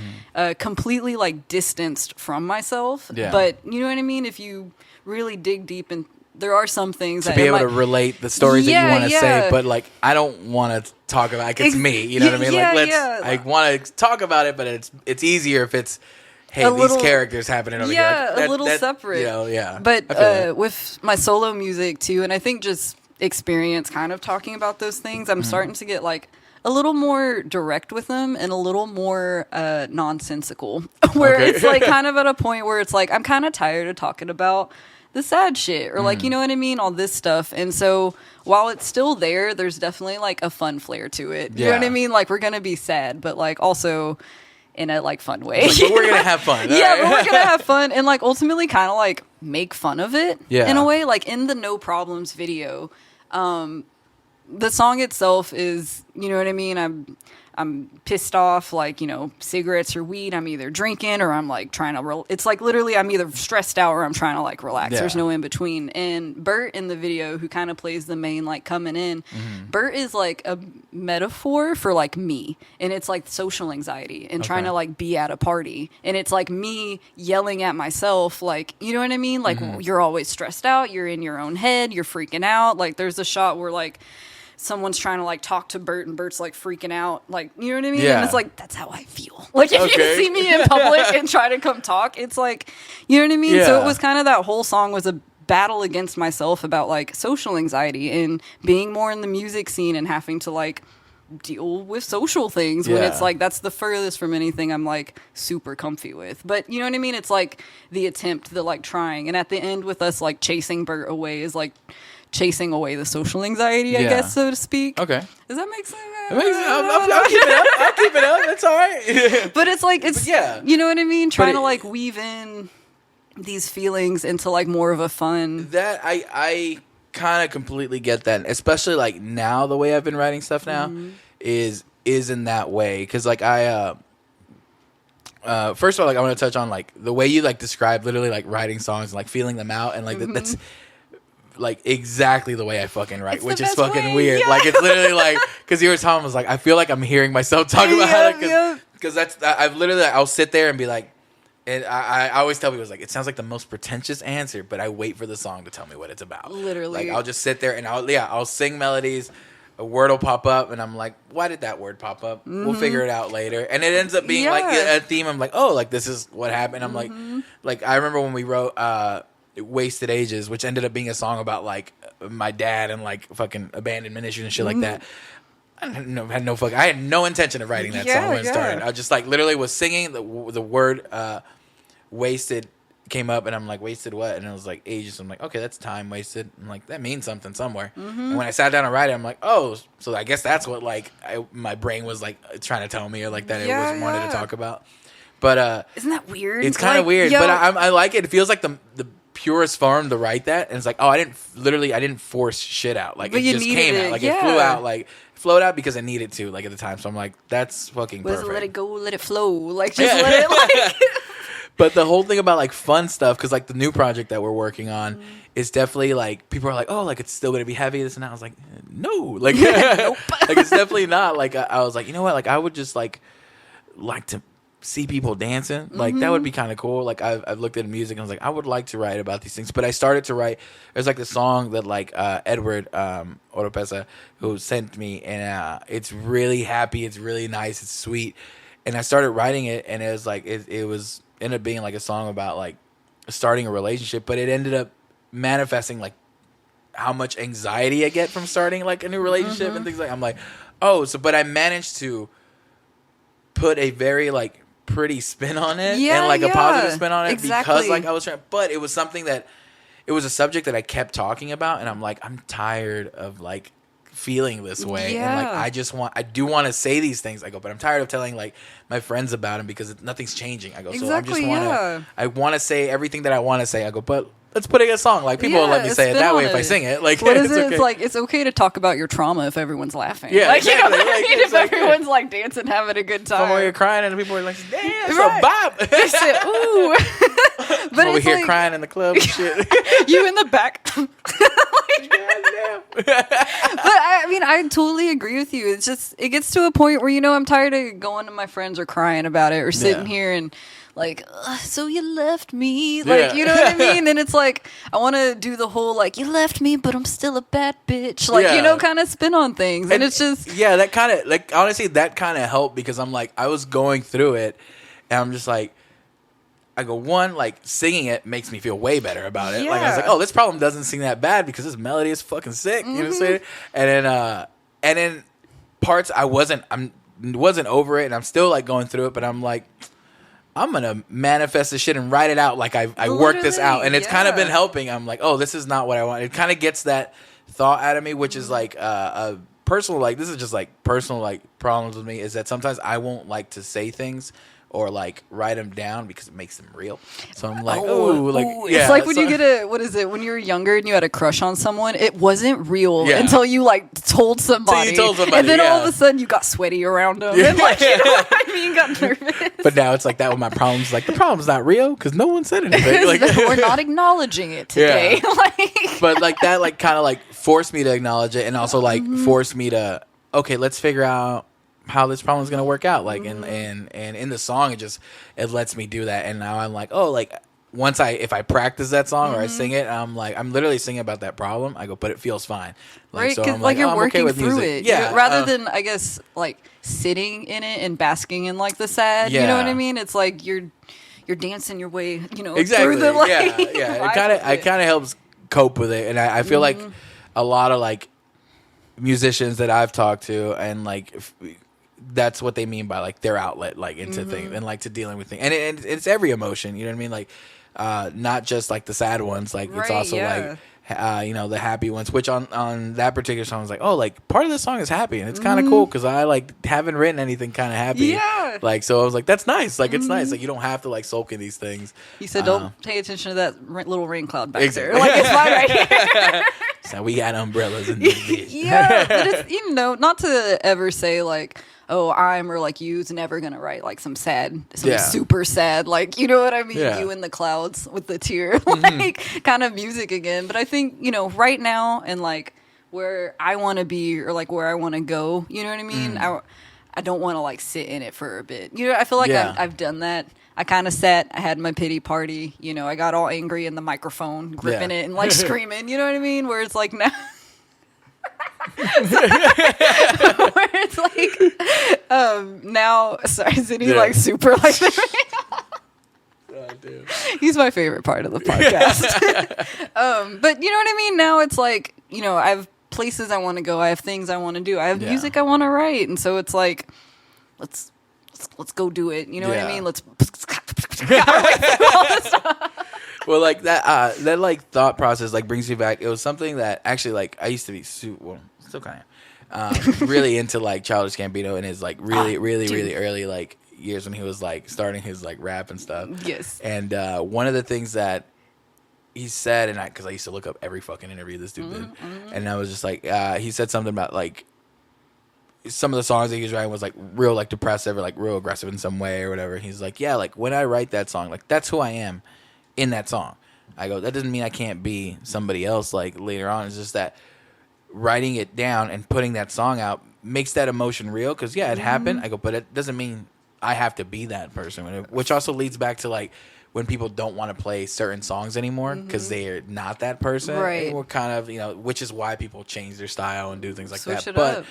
completely like distanced from myself. But you know what I mean, if you really dig deep, and there are some things to that be able to relate the stories that you want to say, but like I don't want to talk about like it's me, you know what I mean, like I want to talk about it, but it's easier if it's these characters happening over here. Like, a little separate. But with my solo music too, and I think just experience kind of talking about those things, I'm starting to get like a little more direct with them and a little more nonsensical, where it's like kind of at a point where it's like I'm kind of tired of talking about the sad shit or like, you know what I mean, all this stuff. And so while it's still there, there's definitely like a fun flair to it. You know what I mean? Like we're going to be sad, but like also in a like fun way. But we're gonna have fun. But we're gonna have fun and like ultimately kind of like make fun of it in a way. Like in the No Problems video, the song itself is, you know what I mean, I'm pissed off, like, cigarettes or weed. I'm either drinking or I'm like trying to it's like literally I'm either stressed out or I'm trying to like relax. There's no in between. And Bert in the video, who kind of plays the main like coming in, Bert is like a metaphor for like me, and it's like social anxiety and trying to like be at a party, and it's like me yelling at myself, like, you know what I mean, like you're always stressed out, you're in your own head, you're freaking out. Like there's a shot where like someone's trying to like talk to Bert and Bert's like freaking out, like, you know what I mean? And it's like, that's how I feel. Like if you see me in public and try to come talk, it's like, you know what I mean? So it was kind of, that whole song was a battle against myself about like social anxiety and being more in the music scene and having to like deal with social things when it's like that's the furthest from anything I'm like super comfy with. But you know what I mean? It's like the attempt, the like trying, and at the end with us like chasing Bert away is like chasing away the social anxiety, I guess, so to speak. Okay. Does that make sense? I'll keep it up. That's all right. But it's like, it's, you know what I mean? Trying to like weave in these feelings into like more of a fun. That I kind of completely get that, especially like now the way I've been writing stuff now is in that way. Cause like first of all, like I want to touch on like the way you like describe literally like writing songs and like feeling them out, and like that's like exactly the way I fucking write, which is fucking weird. Like it's literally like, cause you were telling me, I was like, I feel like I'm hearing myself talk about it, cause that's, I'll sit there and be like, and I always tell people, it's like, it sounds like the most pretentious answer, but I wait for the song to tell me what it's about. Literally. Like I'll just sit there and I'll sing melodies, a word will pop up, and I'm like, why did that word pop up? We'll figure it out later. And it ends up being like a theme. I'm like, oh, like this is what happened. I'm like I remember when we wrote Wasted Ages, which ended up being a song about like my dad and like fucking abandonment issues and shit like that. I had no intention of writing that song when it started. I just like literally was singing the word wasted came up, and I'm like, wasted what? And it was like ages. I'm like, okay, that's time wasted. I'm like, that means something somewhere. And when I sat down to write it, I'm like, oh, so I guess that's what like my brain was like trying to tell me, or like that it was wanted to talk about. But isn't that weird? It's kind of weird, but I like it. It feels like the purest form to write that, and it's like, oh, I didn't force shit out, like it just came out, like it flew out, like flowed out because I needed to, like at the time. So I'm like, that's fucking perfect. Let it go, let it flow, like just let it like. But the whole thing about like fun stuff, because like the new project that we're working on is definitely like, people are like, oh, like it's still gonna be heavy, this and that. I was like, no, like nope. Like it's definitely not. Like I was like, you know what, like I would just like to see people dancing, like that would be kind of cool. Like I've looked at music and I was like, I would like to write about these things. But I started to write, there's like the song that like Edward Oropesa, who sent me, and it's really happy, it's really nice, it's sweet, and I started writing it, and it was like it was ended up being like a song about like starting a relationship, but it ended up manifesting like how much anxiety I get from starting like a new relationship and things like. I'm like, oh, but I managed to put a very like pretty spin on it and like a positive spin on it because like I was trying, but it was something that it was a subject that I kept talking about, and I'm like, I'm tired of like feeling this way, and like I do want to say these things. I go, but I'm tired of telling like my friends about them because nothing's changing. I go, so I want to say everything that I want to say. I go, but let's put it in a song. Like people will let me say it that way if I sing it. Like what is it? Okay. It's like it's okay to talk about your trauma if everyone's laughing. Yeah, like exactly. you know what I mean? If everyone's like dancing, having a good time. Somewhere you're crying and people are like, damn, it's a bop. They said, ooh. But over here like, crying in the club and shit. You in the back. But I mean, I totally agree with you. It's just it gets to a point where I'm tired of going to my friends or crying about it or sitting here and like, so you left me, like you know what I mean? And it's like I want to do the whole like you left me, but I'm still a bad bitch, like kind of spin on things, and it's just that kind of like honestly that kind of helped because I'm like I was going through it, and I'm just like. I go, one, like, singing it makes me feel way better about it. Yeah. Like, I was like, oh, this problem doesn't seem that bad because this melody is fucking sick. You know what I'm saying? And then parts I wasn't over it, and I'm still, like, going through it, but I'm like, I'm going to manifest this shit and write it out like I worked this out. And it's kind of been helping. I'm like, oh, this is not what I want. It kind of gets that thought out of me, which is, like, a personal, like, this is just, like, personal, like, problems with me, is that sometimes I won't like to say things or like write them down because it makes them real. So I'm like, it's like when you get what is it? When you were younger and you had a crush on someone, it wasn't real until you like told somebody. And then all of a sudden you got sweaty around them. And like, you know what I mean? Got nervous. But now it's like that with my problems. Like the problem's not real because no one said anything. Like we're not acknowledging it today. But like that, like kind of like forced me to acknowledge it, and also like forced me to let's figure out how this problem is going to work out. Like, and in the song, it lets me do that. And now I'm like, oh, like once if I practice that song or I sing it, I'm like, I'm literally singing about that problem. I go, but it feels fine. Like, right. So Cause I'm like you're I'm working okay with through music. it. Yeah. Rather than, I guess, like sitting in it and basking in like the sad, you know what I mean? It's like you're dancing your way, exactly. through the like, It kind of helps cope with it. And I feel like a lot of like musicians that I've talked to and like, that's what they mean by like their outlet, like into things and like to dealing with things, and it's every emotion. You know what I mean? Like, not just like the sad ones. Like it's also like the happy ones. Which on that particular song was like, oh, like part of the song is happy, and it's kind of cool because I like haven't written anything kind of happy. Yeah. Like so, I was like, that's nice. Like it's nice. Like you don't have to like sulk in these things. You said don't pay attention to that little rain cloud back there. Like it's fine right here. So we got umbrellas in this bitch. Yeah, but it's not to ever say like, oh, I'm or like you's never gonna write like some super sad, like you know what I mean, you in the clouds with the tear, like kind of music again. But I think right now and like where I want to be or like where I want to go, you know what I mean. I don't want to like sit in it for a bit. I feel like I've done that. I kind of sat, I had my pity party, I got all angry in the microphone, gripping it and like screaming, you know what I mean? Where it's like now, where it's like, now, sorry, Zinni like super like, he's my favorite part of the podcast. But you know what I mean? Now it's like, I have places I want to go. I have things I want to do. I have music I want to write. And so it's like, let's go do it. You know what I mean? Let's well, like that like thought process like brings me back. It was something that actually like I used to be still kind of really into like Childish Gambino in his like really early like years when he was like starting his like rap and stuff. Yes. And one of the things that he said, and because I used to look up every fucking interview this dude did, and I was just like, he said something about like some of the songs that he was writing was like real like depressive or like real aggressive in some way or whatever. He's like, yeah, like when I write that song, like that's who I am in that song. I go, that doesn't mean I can't be somebody else like later on. It's just that writing it down and putting that song out makes that emotion real because it happened. I go, but it doesn't mean I have to be that person, which also leads back to like when people don't want to play certain songs anymore because they're not that person. Right. We're kind of, which is why people change their style and do things like Switch that. It but up.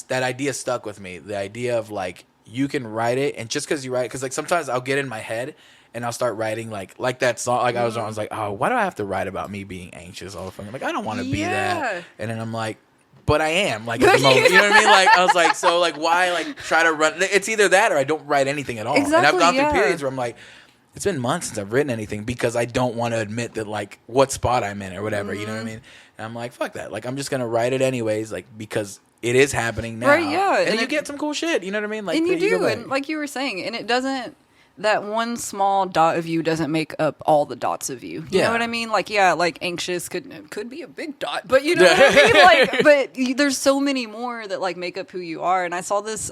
that idea stuck with me. The idea of like you can write it, and just because you write it, because like sometimes I'll get in my head and I'll start writing like that song. Like I was like, oh, why do I have to write about me being anxious all the time? Like I don't want to be that. And then I'm like, but I am, like, at the moment. You know what I mean? Like, I was like, so, like, why, like, try to run? It's either that or I don't write anything at all. Exactly, and I've gone through periods where I'm like, it's been months since I've written anything because I don't want to admit that, like, what spot I'm in or whatever. You know what I mean? And I'm like, fuck that. Like, I'm just going to write it anyways, like, because it is happening now. Right, yeah. And you get some cool shit. You know what I mean? Like, and you do. And like you were saying, and it doesn't, that one small dot of you doesn't make up all the dots of you. You know what I mean? Like, yeah, like anxious could be a big dot, but you know what I mean? Like, but there's so many more that like make up who you are. And I saw this,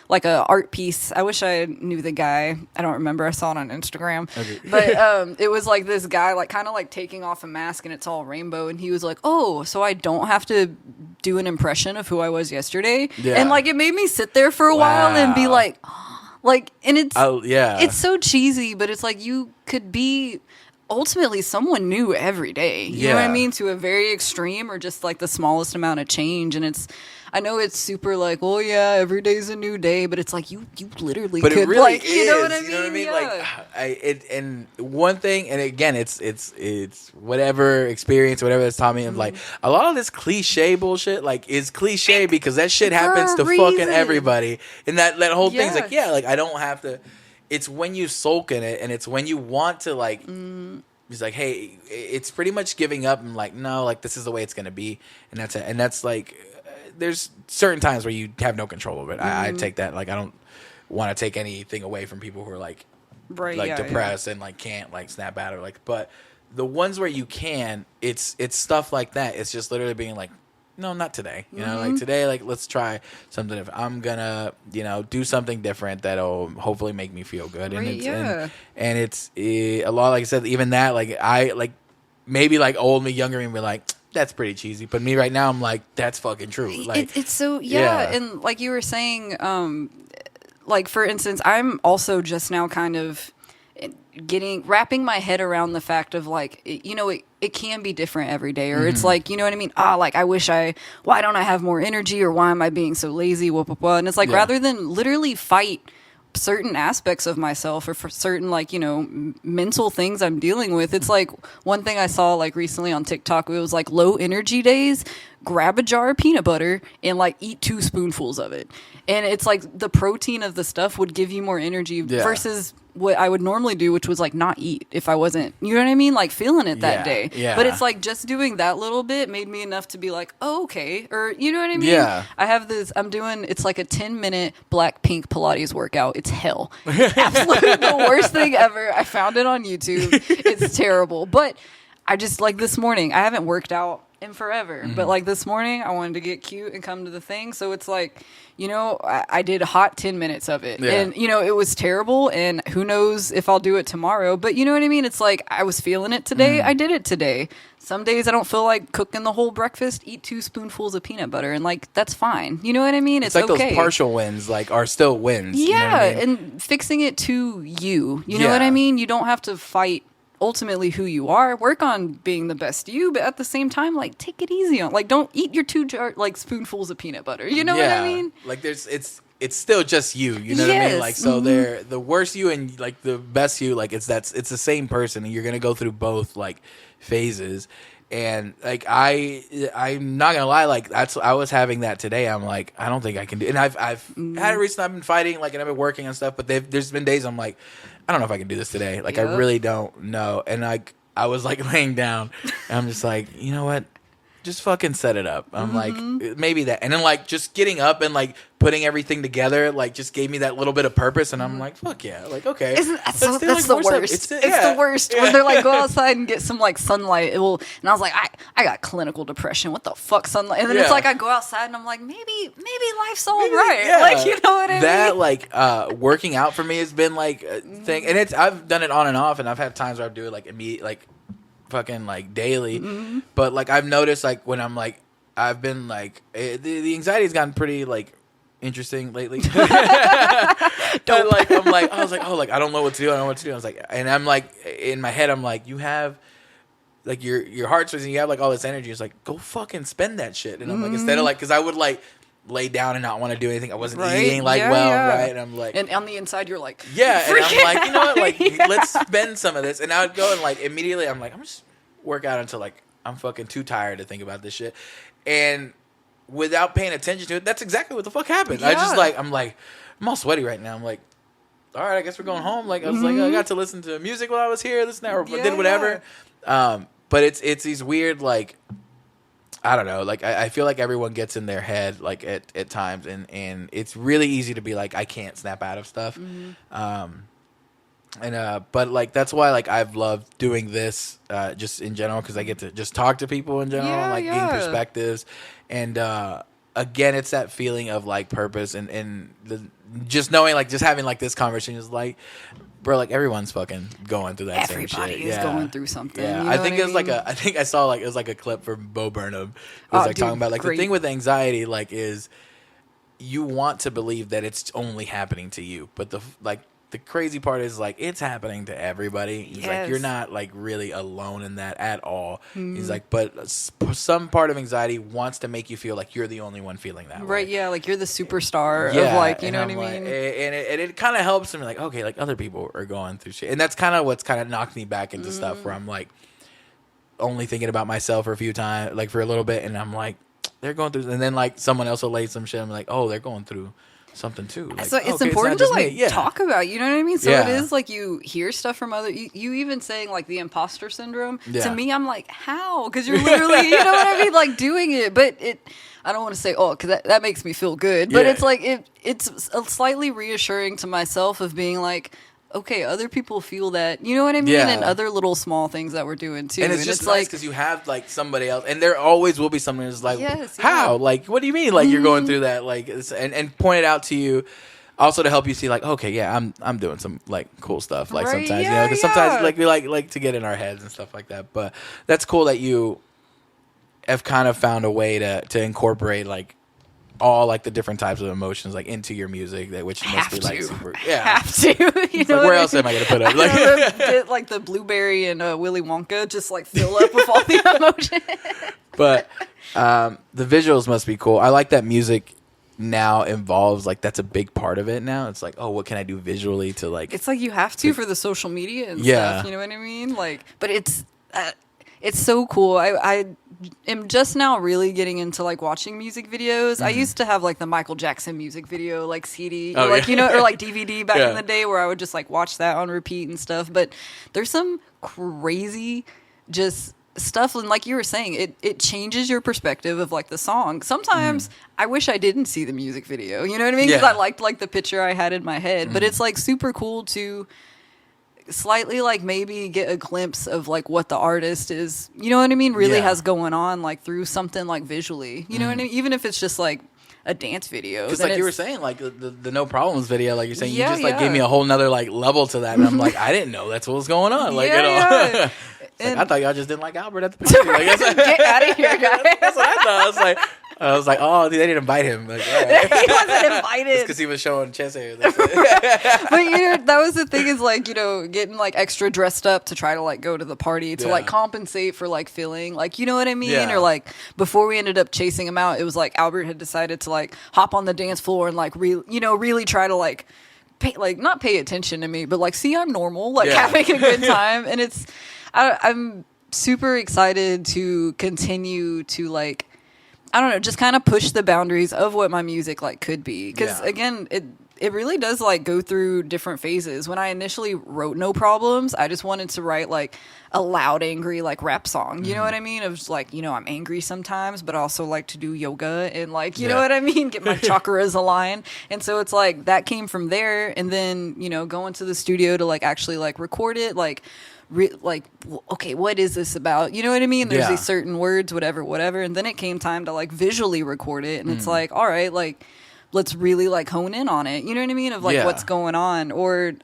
like a art piece. I wish I knew the guy. I don't remember. I saw it on Instagram. Okay. But it was like this guy, like kind of like taking off a mask and it's all rainbow. And he was like, oh, so I don't have to do an impression of who I was yesterday. Yeah. And like, it made me sit there for a while and be like, like, and it's so cheesy, but it's like you could be ultimately someone new every day. You know what I mean? To a very extreme or just like the smallest amount of change. And I know it's super like, oh yeah, every day's a new day, but it's like you literally but could, it really like, is, you know what I mean? You know what I mean? Yeah. Like, and one thing, and again, it's whatever experience, whatever that's taught me. I'm like, a lot of this cliche bullshit, like, is cliche because that shit happens to fucking everybody. And that whole thing's like, like, I don't have to. It's when you sulk in it, and it's when you want to, like, it's like, hey, it's pretty much giving up and like, no, like, this is the way it's gonna be, and that's it. And that's like, there's certain times where you have no control of it. I take that, like, I don't want to take anything away from people who are like, depressed and like can't like snap out or like, but the ones where you can, it's stuff like that. It's just literally being like, no, not today. You know, like today, like, let's try something. If I'm gonna, you know, do something different that'll hopefully make me feel good. And it's a lot, like I said, even that, like, I like maybe like old me, younger me, be like, that's pretty cheesy. But me right now, I'm like, that's fucking true. Like, it's so and like you were saying, like, for instance, I'm also just now kind of wrapping my head around the fact of like, you know, it can be different every day, or it's like, you know what I mean? Like, why don't I have more energy, or why am I being so lazy? And it's like, rather than literally fight certain aspects of myself or for certain, like, you know, mental things I'm dealing with, it's like, one thing I saw like recently on TikTok, it was like, low energy days, grab a jar of peanut butter and like eat 2 spoonfuls of it, and it's like the protein of the stuff would give you more energy versus what I would normally do, which was like not eat if I wasn't, you know what I mean, like feeling it that day. But it's like, just doing that little bit made me enough to be like, oh, okay, or you know what I mean? I have this, it's like a 10-minute black pink Pilates workout. It's hell. Absolutely the worst thing ever. I found it on YouTube. It's terrible. But I just, like, this morning, I haven't worked out in forever, but like this morning I wanted to get cute and come to the thing, so it's like, you know, I did a hot 10 minutes of it, and you know, it was terrible, and who knows if I'll do it tomorrow, but you know what I mean? It's like, I was feeling it today, I did it today. Some days I don't feel like cooking the whole breakfast, eat 2 spoonfuls of peanut butter, and like, that's fine. You know what I mean? It's like okay. Those partial wins, like, are still wins. Yeah, you know what I mean? And fixing it to you. You know what I mean? You don't have to fight ultimately who you are. Work on being the best you, but at the same time, like, take it easy on, like, don't eat your 2 spoonfuls of peanut butter. You know what I mean? Like, it's still just you. You know what I mean? Like, so they're the worst you and like the best you. Like, it's the same person, and you're gonna go through both like phases. And like, I'm not gonna lie, like, I was having that today. I'm like, I don't think I can do. And I've had a reason. I've been fighting, like, and I've been working on stuff. But there's been days I'm like, I don't know if I can do this today. Like, I really don't know. And I was like laying down, and I'm just like, you know what? Just fucking set it up. I'm like, maybe that. And then like, just getting up and like putting everything together, like, just gave me that little bit of purpose. And I'm like, fuck yeah. Like, okay. That's the worst. It's the worst. When they're like, go outside and get some like sunlight. And I was like, I got clinical depression. What the fuck, sunlight? And then it's like, I go outside and I'm like, maybe life's all right. Yeah. Like, you know what I mean? That, like, working out for me has been like a thing. And I've done it on and off, and I've had times where I do it like immediate, like, fucking like daily, but like, I've noticed, like, when I'm like, I've been like, the anxiety's gotten pretty like interesting lately. Don't like, I'm like, I was like, oh, like, I don't know what to do. I was like, and I'm like, in my head, I'm like, you have like your heart's racing, you have like all this energy. It's like, go fucking spend that shit. And I'm like, instead of like, because I would like lay down and not want to do anything. I wasn't Right. eating right? And I'm like, and on the inside you're like, yeah, and I'm like, you know what, like yeah. let's spend some of this. And I would go and like immediately I'm like, I'm just work out until like I'm fucking too tired to think about this shit. And without paying attention to it, that's exactly what the fuck happened. Yeah. I just like, I'm all sweaty right now. I'm like, all right, I guess we're going home. Like I was like, I got to listen to music while I was here, listen or did whatever. But it's these weird, like, I don't know, like I feel like everyone gets in their head like at times, and it's really easy to be like, I can't snap out of stuff. But like that's why like I've loved doing this just in general, because I get to just talk to people in general, gain perspectives, and again, it's that feeling of like purpose and just knowing, like, just having like this conversation is like, bro, like everyone's fucking going through that same shit. Everybody is going through something. Yeah, you know I think what it was like I think I saw like it was like a clip from Bo Burnham. It was talking about like great. the thing with anxiety, like, is you want to believe that it's only happening to you, but the crazy part is like it's happening to everybody. He's like, you're not like really alone in that at all. He's like, but some part of anxiety wants to make you feel like you're the only one feeling that way. Right, yeah, like you're the superstar of like, you know what I mean? And it kind of helps me, like, okay, like other people are going through shit. And that's kind of what's kind of knocked me back into stuff where I'm like only thinking about myself for a few times, like for a little bit, and I'm like, they're going through, and then like someone else will lay some shit, I'm like, oh, they're going through something too. Like, so it's okay, important it's to like talk about, you know what I mean? So Yeah. it is like you hear stuff from other, you even saying like the imposter syndrome. Yeah. To me, I'm like, how? Because you're literally, you know what I mean, like doing it. But I don't want to say, because that makes me feel good. But it's like, it's slightly reassuring to myself of being like, okay, other people feel that, you know what I mean? Yeah. And other little small things that we're doing too. And it's just nice because you have like somebody else, and there always will be someone who's like, how? Like, what do you mean? Like, you're going through that, like, and point it out to you. Also to help you see, like, okay, yeah, I'm doing some like cool stuff, like sometimes, you know, because sometimes like we like to get in our heads and stuff like that. But that's cool that you have kind of found a way to incorporate like all like the different types of emotions like into your music, which must be like super. Yeah, have to. You know, like, where else am I gonna put up? Like, like the Blueberry and Willy Wonka, just like fill up with all the emotion. But the visuals must be cool. I like that music now involves like that's a big part of it now. It's like, oh, what can I do visually to like? It's like you have to for the social media and stuff. You know what I mean? Like, but it's so cool. I am just now really getting into like watching music videos. I used to have like the Michael Jackson music video like CD, or like you know, or like DVD back in the day where I would just like watch that on repeat and stuff. But there's some crazy just stuff, and like you were saying, it changes your perspective of like the song. Sometimes I wish I didn't see the music video, you know what I mean, because I liked like the picture I had in my head. But it's like super cool to slightly like maybe get a glimpse of like what the artist is, you know what I mean, really has going on like through something like visually, you know what I mean, even if it's just like a dance video. Because like you were saying, like the No Problems video, like you're saying, you just like gave me a whole nother like level to that, and I'm like, I didn't know that's what was going on, like at all. Like, I thought y'all just didn't like Albert at the party. Like, get out of here, guys. That's what I thought. I was like, oh, they didn't invite him. Like, all right. He wasn't invited. Because he was showing chest hair. But you know, that was the thing, is like, you know, getting like extra dressed up to try to like go to the party to like compensate for like feeling like, you know what I mean? Or like before we ended up chasing him out, it was like Albert had decided to like hop on the dance floor and like really try to like not pay attention to me, but like see I'm normal, like having a good time. And I'm super excited to continue to like, I don't know, just kind of push the boundaries of what my music like could be. Because again, it really does like go through different phases. When I initially wrote No Problems, I just wanted to write like a loud, angry like rap song. You know what I mean? It was like, you know, I'm angry sometimes, but I also like to do yoga and like, you know what I mean? Get my chakras aligned. And so it's like that came from there. And then, you know, going to the studio to like actually like record it, like okay, what is this about? You know what I mean? There's these certain words, whatever. And then it came time to like visually record it. And it's like, all right, like, let's really like hone in on it. You know what I mean? Of like what's going on. Or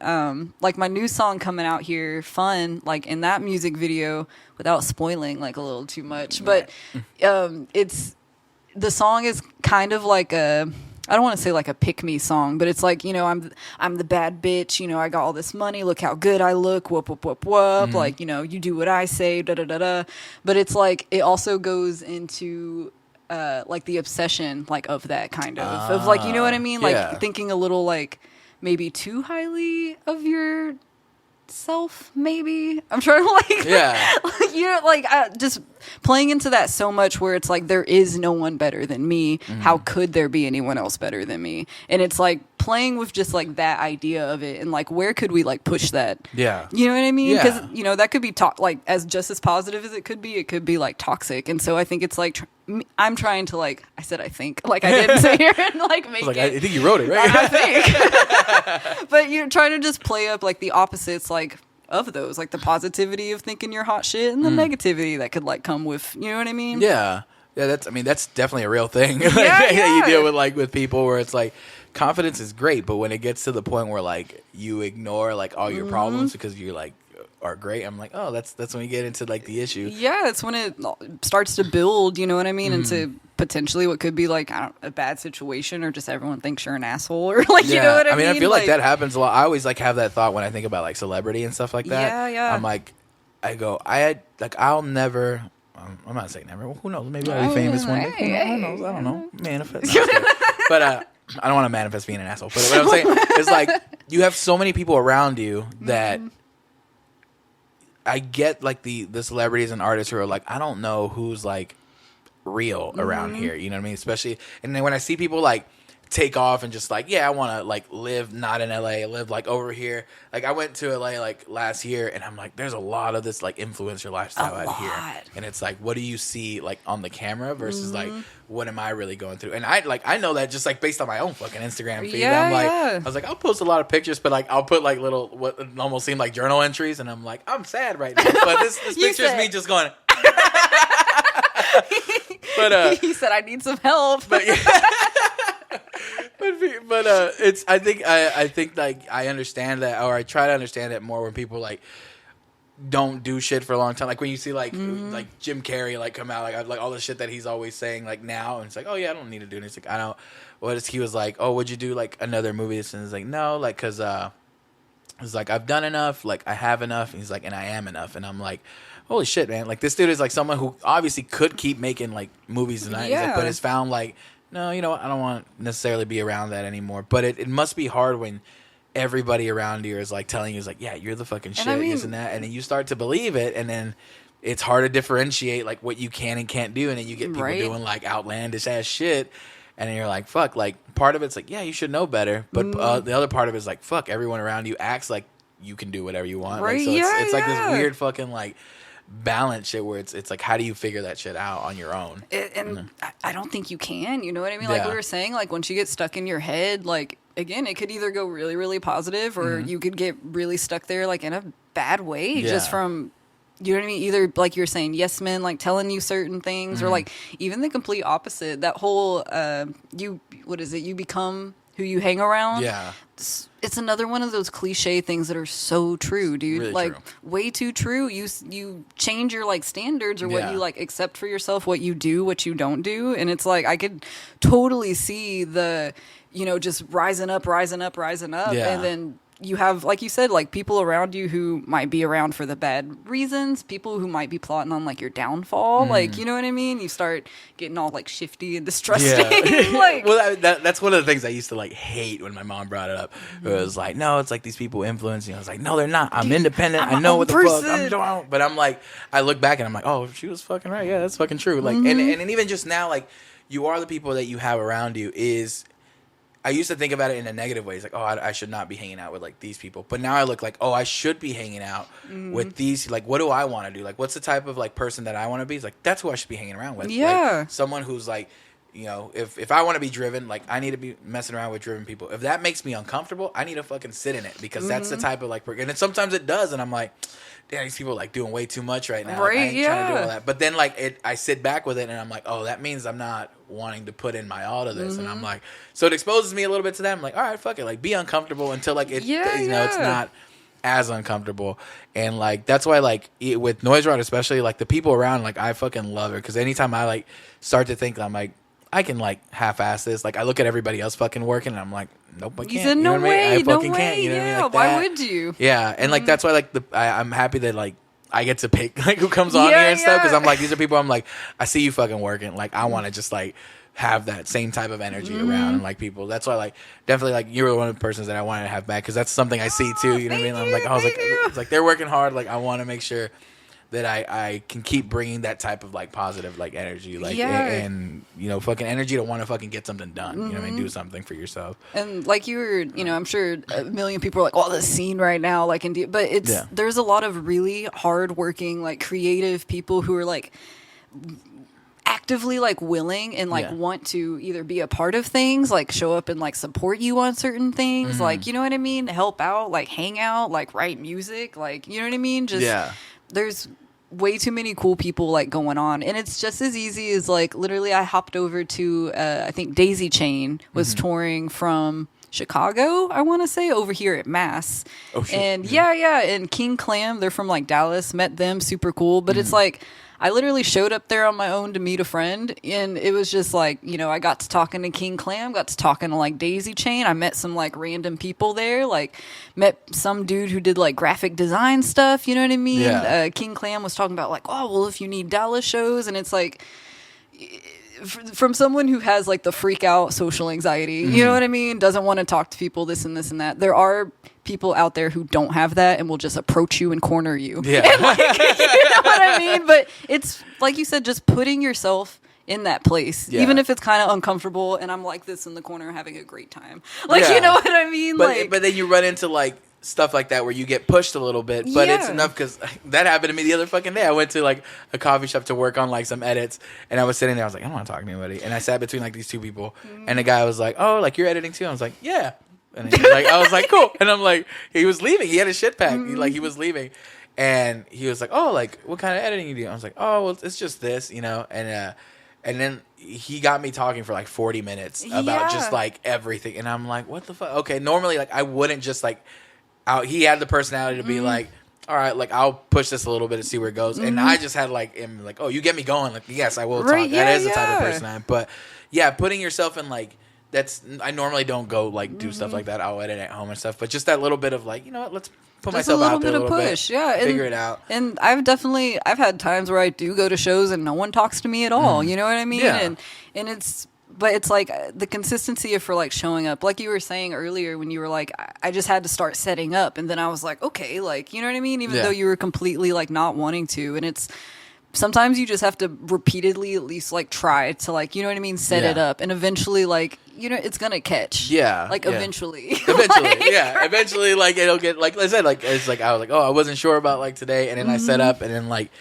like my new song coming out here, Fun, like in that music video, without spoiling like a little too much, but the song is kind of like I don't want to say like a pick-me song, but it's like, you know, I'm the bad bitch, you know, I got all this money, look how good I look, whoop, whoop, whoop, whoop, like, you know, you do what I say, da-da-da-da. But it's like, it also goes into like the obsession like of that kind of like, you know what I mean? Like thinking a little like maybe too highly of your self, maybe. I'm trying to like like, you know, like just playing into that so much where it's like there is no one better than me. How could there be anyone else better than me? And it's like playing with just like that idea of it and like where could we like push that? You know what I mean? Because you know that could be like as just as positive as it could be like toxic. And so I think it's like I'm trying to like I think like I didn't sit here and like make it. I think you wrote it right. I think. But you're trying to just play up like the opposites like of those, like the positivity of thinking you're hot shit and the negativity that could like come with, you know what I mean? Yeah, that's definitely a real thing. That you deal with like with people where it's like confidence is great, but when it gets to the point where like you ignore like all your problems because you like are great, I'm like, oh, that's when you get into like the issue. Yeah, it's when it starts to build, you know what I mean, into potentially what could be like a bad situation or just everyone thinks you're an asshole or like you know what I mean. I feel like that happens a lot. I always like have that thought when I think about like celebrity and stuff like that. I'm like, I'll never. I'm not saying never. Well, who knows? Maybe I'll be famous one day. Who knows? I don't know. Manifest. But I don't want to manifest being an asshole. But what I'm saying is like you have so many people around you that. I get like the celebrities and artists who are like, I don't know who's like real around here. You know what I mean? Especially, and then when I see people like take off and just like, I want to like live not in LA, live like over here. Like I went to LA like last year and I'm like, there's a lot of this like influencer lifestyle out here. And it's like, what do you see like on the camera versus like, what am I really going through? And I know that just like based on my own fucking Instagram feed. I'm like, I was like, I'll post a lot of pictures, but like I'll put like little what almost seem like journal entries, and I'm like, I'm sad right now. But this picture is me just going. But he said I need some help. But it's I think like I understand that, or I try to understand it more when people like don't do shit for a long time. Like when you see like Jim Carrey like come out like all the shit that he's always saying like now, and it's like, oh yeah, I don't need to do it. It's like, I don't. He was like, oh, would you do like another movie? And it's like, no, like because it's like I've done enough, like I have enough. And he's like, and I am enough. And I'm like, holy shit, man! Like this dude is like someone who obviously could keep making like movies and but has found like, no, you know what? I don't want to necessarily be around that anymore. But it must be hard when everybody around you is like telling you, is like, yeah, you're the fucking shit, isn't that? And then you start to believe it, and then it's hard to differentiate like what you can and can't do, and then you get people doing like outlandish ass shit, and then you're like, fuck. Like part of it's like, yeah, you should know better, but the other part of it is like, fuck, everyone around you acts like you can do whatever you want. Like, so it's like this weird fucking like balance shit where it's like, how do you figure that shit out on your own? And I don't think you can, you know what I mean? Like we were saying, like once you get stuck in your head, like again, it could either go really, really positive, or you could get really stuck there like in a bad way just from, you know what I mean? Either like you're saying, yes men, like telling you certain things, or like even the complete opposite. That whole you become who you hang around. It's another one of those cliche things that are so true, dude. Really like true. Way too true. You change your like standards or what you like accept for yourself, what you do, what you don't do, and it's like I could totally see the, you know, just rising up, and then you have, like you said, like people around you who might be around for the bad reasons, people who might be plotting on like your downfall, like, you know what I mean? You start getting all like shifty and distrusting. Like, well, that's one of the things I used to like hate when my mom brought it up. It was like, no, it's like these people influence you. I was like, no, they're not. I'm independent. I know what the fuck I'm doing. But I'm like, I look back and I'm like, oh, she was fucking right. Yeah, that's fucking true. Like, and even just now, like, you are the people that you have around you is. I used to think about it in a negative way. It's like, oh, I should not be hanging out with like these people. But now I look like, oh, I should be hanging out with these. Like, what do I want to do? Like, what's the type of like person that I want to be? It's like, that's who I should be hanging around with. Yeah. Like, someone who's like, you know, if I want to be driven, like I need to be messing around with driven people. If that makes me uncomfortable, I need to fucking sit in it, because that's the type of like, and sometimes it does. And I'm like, damn, these people are like doing way too much right now. Like, I ain't trying to do all that. But then like I sit back with it and I'm like, oh, that means I'm not wanting to put in my all to this. And I'm like, so it exposes me a little bit to that. I'm like, all right, fuck it. Like be uncomfortable until like it, you know, it's not as uncomfortable. And like, that's why like with NoiseROT, especially like the people around, like I fucking love her. Cause anytime I like start to think, I'm like, I can like half-ass this. Like I look at everybody else fucking working and I'm like, nope, I can't. You said, no way, I fucking can't. You know what I mean? Like why would you? Yeah, and like that's why like I'm happy that like I get to pick like who comes on here and stuff because I'm like, these are people I'm like, I see you fucking working. Like I want to just like have that same type of energy around and like people. That's why like definitely like you were one of the persons that I wanted to have back because that's something I see too. You know what I mean? I'm like, I was like, it's like they're working hard. Like I want to make sure that I can keep bringing that type of like positive like energy like and you know fucking energy to want to fucking get something done. You know what I mean? Do something for yourself. And like you were, you know, I'm sure a million people are like, "Oh, the scene right now," like India, but it's there's a lot of really hardworking like creative people who are like actively like willing and like want to either be a part of things, like show up and like support you on certain things, like you know what I mean, help out, like hang out, like write music, like you know what I mean. Just there's way too many cool people like going on, and it's just as easy as like literally I hopped over to I think Daisy Chain was touring from Chicago, I want to say, over here at Mass. And and King Clam, they're from like Dallas, met them, super cool, but it's like I literally showed up there on my own to meet a friend, and it was just like, you know, I got to talking to King Clam, got to talking to like Daisy Chain. I met some like random people there, like met some dude who did like graphic design stuff, you know what I mean? King Clam was talking about like, oh, well, if you need Dallas shows, and it's like, from someone who has like the freak out social anxiety, you know what I mean? Doesn't want to talk to people, this and this and that. There are people out there who don't have that and will just approach you and corner you. Yeah. And like, you know what I mean? But it's like you said, just putting yourself in that place, even if it's kind of uncomfortable. And I'm like this in the corner having a great time. Like, you know what I mean? But then you run into like stuff like that where you get pushed a little bit, but it's enough because that happened to me the other fucking day. I went to like a coffee shop to work on like some edits, and I was sitting there. I was like, I don't want to talk to anybody, and I sat between like these two people, and the guy was like, "Oh, like you're editing too?" I was like, "Yeah," and he was like, I was like, "Cool," and I'm like, he was leaving. He had his shit packed. He was leaving, and he was like, "Oh, like what kind of editing you do?" I was like, "Oh, well, it's just this, you know," and then he got me talking for like 40 minutes about just like everything, and I'm like, "What the fuck?" Okay, normally like I wouldn't just like. He had the personality to be like, all right, like I'll push this a little bit and see where it goes. And I just had like him like, oh, you get me going. Like, yes, I will talk. That is the type of person I am. But yeah, putting yourself in like I normally don't go like do stuff like that. I'll edit at home and stuff. But just that little bit of like, you know what, let's put myself out there a little push, bit, figure it out. And I've had times where I do go to shows and no one talks to me at all. You know what I mean? Yeah. And it's like the consistency for like showing up, like you were saying earlier when you were like, I just had to start setting up, and then I was like, okay, like, you know what I mean? Even though you were completely like not wanting to, and it's sometimes you just have to repeatedly at least like try to like, you know what I mean, set it up, and eventually like, you know, it's gonna catch. Eventually. Eventually, like it'll get, like I said, like it's like I was like, oh, I wasn't sure about like today, and then I set up, and then like.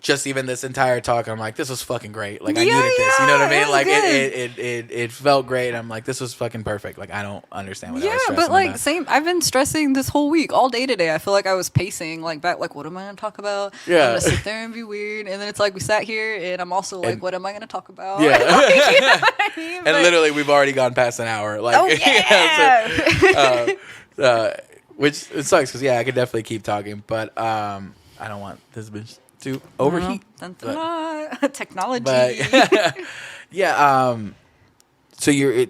Just even this entire talk, I'm like, this was fucking great. Like I needed this, you know what I mean? Like it felt great. I'm like, this was fucking perfect. Like I don't understand what I was stressing but like about. same. I've been stressing this whole week, all day today. I feel like I was pacing like back, like what am I gonna talk about? I'm gonna sit there and be weird, and then it's like we sat here, and I'm also like, what am I gonna talk about? Yeah, like, you know what I mean? And literally, we've already gone past an hour. Like, which it sucks because I could definitely keep talking, but I don't want this bitch to overheat. Technology. But so you're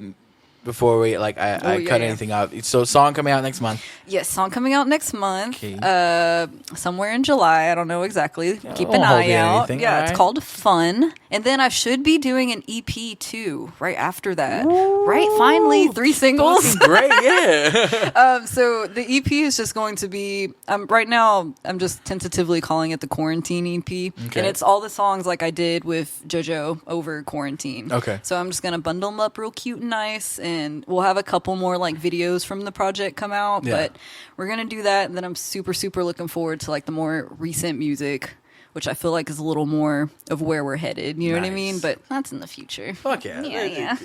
before we like I cut anything out. So song coming out next month. Yes, song coming out next month. Okay. Somewhere in July. I don't know exactly. Keep an eye out. It's called Fun. And then I should be doing an EP too, right after that. Ooh, right? Finally, 3 singles. Great, yeah. So the EP is just going to be right now I'm just tentatively calling it the Quarantine EP. Okay. And it's all the songs like I did with JoJo over quarantine. Okay. So I'm just gonna bundle them up real cute and nice, and we'll have a couple more like videos from the project come out. But we're gonna do that, and then I'm super, super looking forward to like the more recent music, which I feel like is a little more of where we're headed. You know what I mean? But that's in the future. Fuck yeah. Yeah.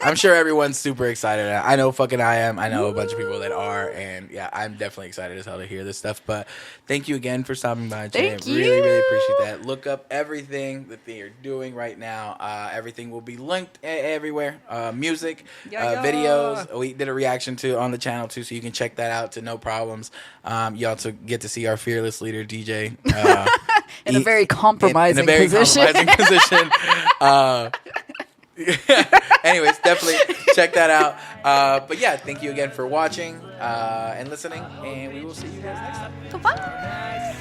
I'm sure everyone's super excited. I know fucking I am. I know a bunch of people that are. And yeah, I'm definitely excited as hell to hear this stuff. But thank you again for stopping by, Jay. Thank you. Really, really appreciate that. Look up everything that they are doing right now. Everything will be linked everywhere. Music, videos. We did a reaction to on the channel too, so you can check that out to no problems. You also get to see our fearless leader, DJ. In a very compromising position. Anyways, definitely check that out. But yeah, thank you again for watching and listening, and we will see you guys next time. Bye.